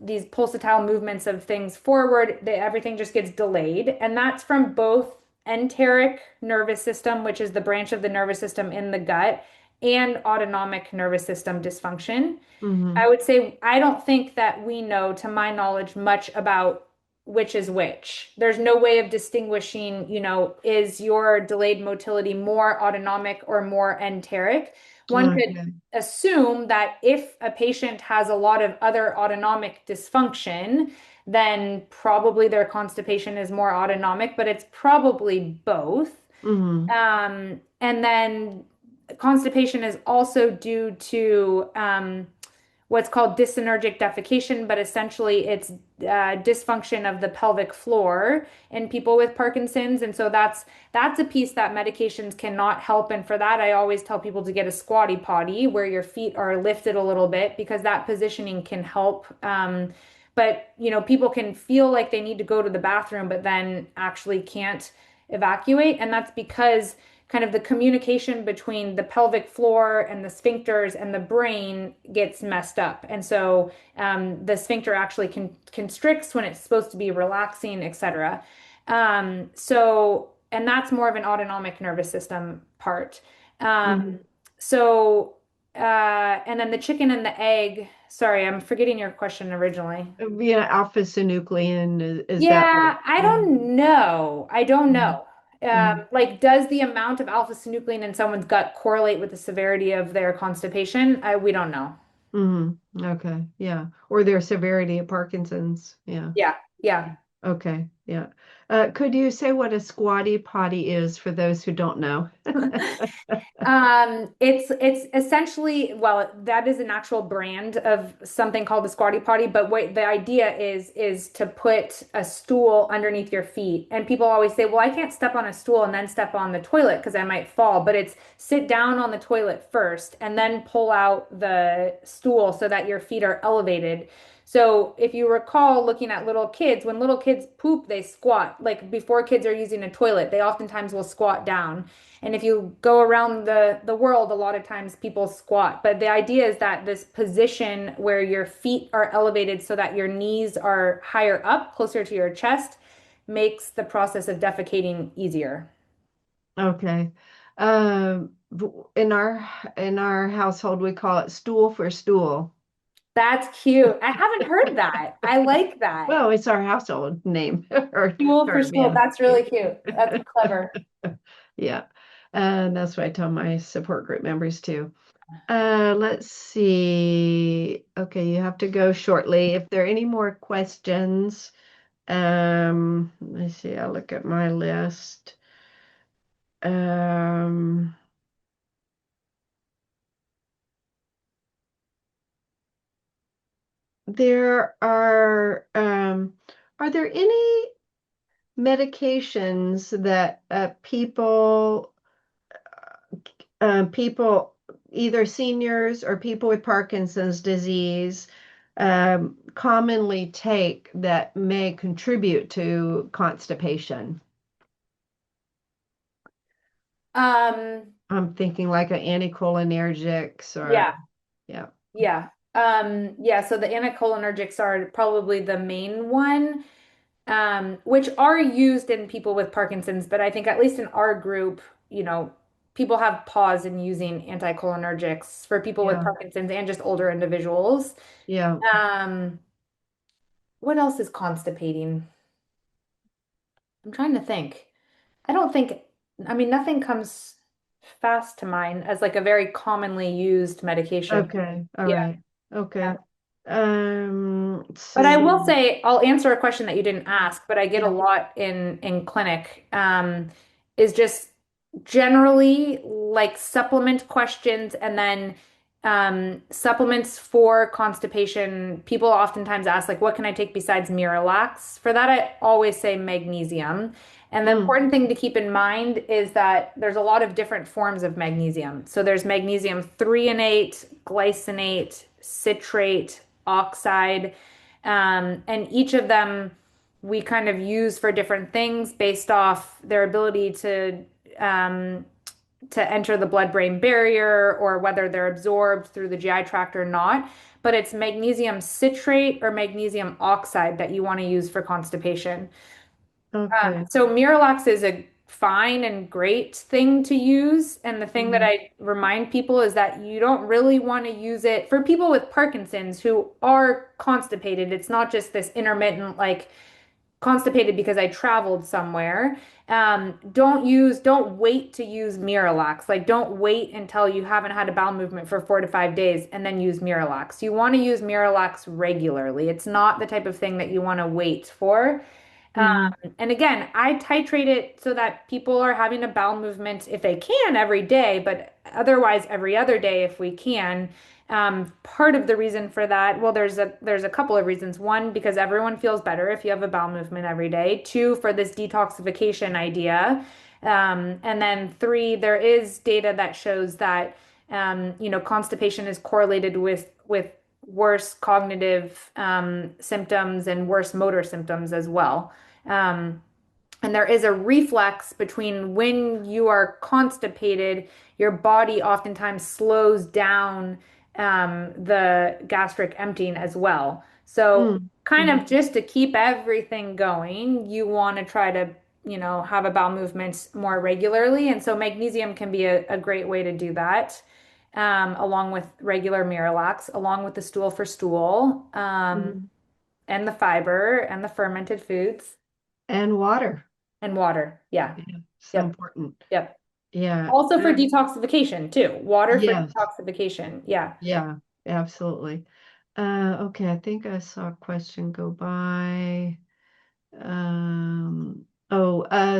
these pulsatile movements of things forward, everything just gets delayed. And that's from both enteric nervous system, which is the branch of the nervous system in the gut, and autonomic nervous system dysfunction. I Mhm. would say I don't think that we know, to my knowledge, much about which is which. There's no way of distinguishing, is your delayed motility more autonomic or more enteric? One could Okay. assume that if a patient has a lot of other autonomic dysfunction, then probably their constipation is more autonomic, but it's probably both. Hmm. And then constipation is also due to what's called dysenergic defecation, but essentially it's dysfunction of the pelvic floor in people with Parkinson's. And so that's a piece that medications cannot help. And for that, I always tell people to get a squatty potty where your feet are lifted a little bit because that positioning can help. But people can feel like they need to go to the bathroom, but then actually can't evacuate. And that's because kind of the communication between the pelvic floor and the sphincters and the brain gets messed up. And so the sphincter actually constricts when it's supposed to be relaxing, etc. And that's more of an autonomic nervous system part. Hmm. Um, so, and then the chicken and the egg. Sorry, I'm forgetting your question originally. Yeah, alpha-synuclein is that what? Yeah, I Yeah. don't know. I don't Hmm. know. Hmm. Like, does the amount of alpha-synuclein in someone's gut correlate with the severity of their constipation? We don't know. Hmm. Okay. Yeah. Or their severity of Parkinson's. Yeah. Yeah, yeah. Okay. Yeah. Could you say what a squatty potty is for those who don't know? It's essentially, well, that is an actual brand of something called the squatty potty, but what the idea is to put a stool underneath your feet. And people always say, well, I can't step on a stool and then step on the toilet because I might fall. But it's sit down on the toilet first and then pull out the stool so that your feet are elevated. So if you recall looking at little kids, when little kids poop, they squat. Like before kids are using a toilet, they oftentimes will squat down. And if you go around the world, a lot of times people squat. But the idea is that this position where your feet are elevated so that your knees are higher up, closer to your chest, makes the process of defecating easier. Okay. In our household, we call it stool for stool. That's cute. I haven't heard that. I like that. Well, it's our household name or Stool for stool. shorthand. That's really cute. That's clever. Yeah. And that's what I tell my support group members too. Let's see. Okay, you have to go shortly. If there are any more questions, let me see. I'll look at my list. Um, there are there any medications that people, either seniors or people with Parkinson's disease, commonly take that may contribute to constipation? Um, I'm thinking like an anticholinergics or, yeah, yeah, yeah. Yeah, so the anticholinergics are probably the main one. Which are used in people with Parkinson's, but I think at least in our group, people have pause in using anticholinergics for people with yeah, Parkinson's and just older individuals. yeah. Um, what else is constipating? I'm trying to think. I don't think, I mean, nothing comes fast to mind as like a very commonly used medication. Okay, all Yeah, right. yeah. Okay. Let's But I will see. say, I'll answer a question that you didn't ask, but I get a Yeah. lot in clinic, is just generally like supplement questions and then supplements for constipation. People oftentimes ask, like, what can I take besides Miralax? For that, I always say magnesium. And the Mm, important thing to keep in mind is that there's a lot of different forms of magnesium. So there's magnesium threonate, glycinate, citrate, oxide. And each of them we kind of use for different things based off their ability um, to enter the blood-brain barrier or whether they're absorbed through the GI tract or not. But it's magnesium citrate or magnesium oxide that you want to use for constipation. okay. So Miralax is a fine and great thing to use. And the thing that Mhm. I remind people is that you don't really want to use it for people with Parkinson's who are constipated. It's not just this intermittent, like constipated because I traveled somewhere. Don't wait to use Miralax. Like, don't wait until you haven't had a bowel movement for 4 to 5 days and then use Miralax. You want to use Miralax regularly. It's not the type of thing that you want to wait for. Mhm. And again, I titrate it so that people are having a bowel movement if they can every day, but otherwise every other day if we can. Part of the reason for that, well, there's a couple of reasons. One, because everyone feels better if you have a bowel movement every day. Two, for this detoxification idea. And then three, there is data that shows that constipation is correlated with worse cognitive symptoms and worse motor symptoms as well. Um, and there is a reflex between when you are constipated, your body oftentimes slows down the gastric emptying as well. So, Mm. kind of Mhm. just to keep everything going, you want to try to, have a bowel movement more regularly. And so, magnesium can be a great way to do that, along with regular Miralax, along with the stool for stool, Mhm. and the fiber and the fermented foods. And water. And water. Yeah. Yeah, so Yep. important. Yep. Yeah. Also for detoxification too. Water for Yes. detoxification. Yeah. Yeah, absolutely. Okay, I think I saw a question go by.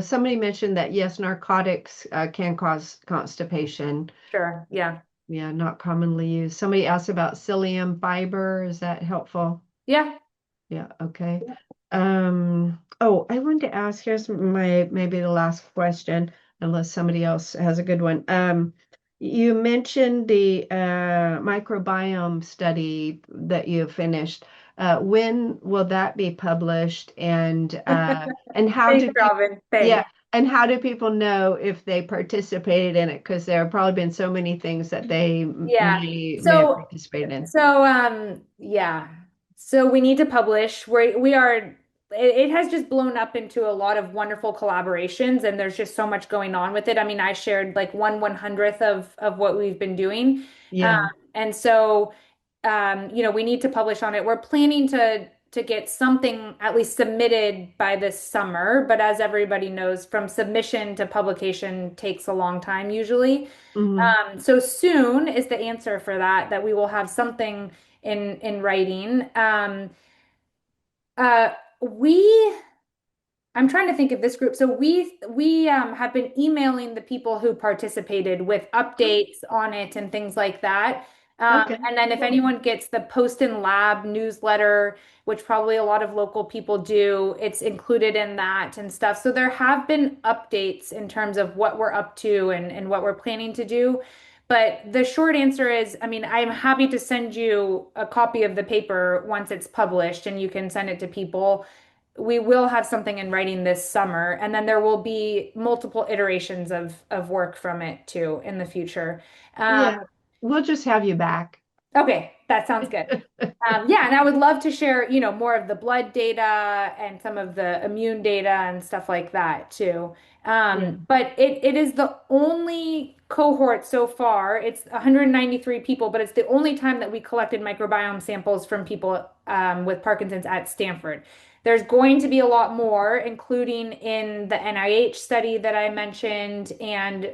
Somebody mentioned that yes, narcotics can cause constipation. Sure. Yeah. Yeah, not commonly used. Somebody asked about psyllium fiber. Is that helpful? Yeah. Yeah, okay. I wanted to ask, here's my maybe the last question, unless somebody else has a good one. You mentioned the microbiome study that you finished. When will that be published? And how Thanks, do people, Robin. Thanks. yeah, and how do people know if they participated in it? Because there have probably been so many things that they Yeah. may have So, participated in. yeah. So we need to publish. It has just blown up into a lot of wonderful collaborations, and there's just so much going on with it. I mean, I shared like 1/100th of what we've been doing. Um, Yeah. and so, we need to publish on it. We're planning to get something at least submitted by this summer, but as everybody knows, from submission to publication takes a long time usually. Hmm. So soon is the answer for that we will have something in writing. Uh, we I'm trying to think of this group. So we have been emailing the people who participated with updates on it and things like that. Okay. And then if Cool. anyone gets the Post in Lab newsletter, which probably a lot of local people do, it's included in that and stuff. So there have been updates in terms of what we're up to and what we're planning to do. But the short answer is, I mean, I'm happy to send you a copy of the paper once it's published and you can send it to people. We will have something in writing this summer, and then there will be multiple iterations of work from it too in the future. Um, Yeah. We'll just have you back. okay, that sounds good. Yeah, and I would love to share, more of the blood data and some of the immune data and stuff like that too. Yeah. But it is the only cohort so far. It's 193 people, but it's the only time that we collected microbiome samples from people with Parkinson's at Stanford. There's going to be a lot more, including in the NIH study that I mentioned, and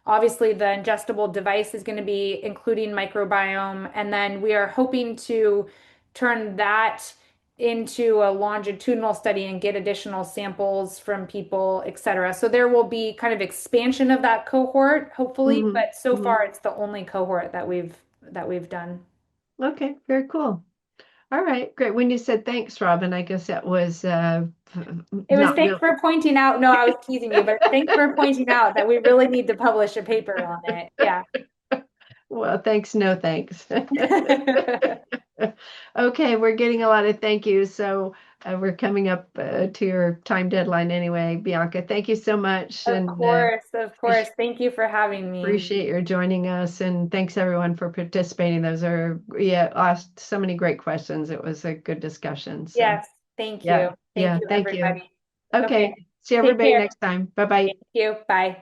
obviously, the ingestible device is going to be including microbiome, and then we are hoping to turn that into a longitudinal study and get additional samples from people, et cetera. So there will be kind of expansion of that cohort, hopefully, Hmm. but so Hmm. far it's the only cohort that we've done. Okay. Very cool. All right. Great. When you said thanks, Robin, I guess that was It was not thanks real. for pointing out. No, I was teasing you, but thanks for pointing out that we really need to publish a paper on it. Yeah. Well, thanks. No thanks. Okay. We're getting a lot of thank yous. So we're coming up to your time deadline anyway, Bianca. Thank you so much. Of And course, of course. Thank you for having me. appreciate your joining us, and thanks everyone for participating. Those are, yeah, asked so many great questions. It was a good discussion. So, Yes, thank yeah, you. Thank yeah, you, thank you. everybody. Okay, Okay, see take everybody care. next time. Bye bye. Thank you. Bye.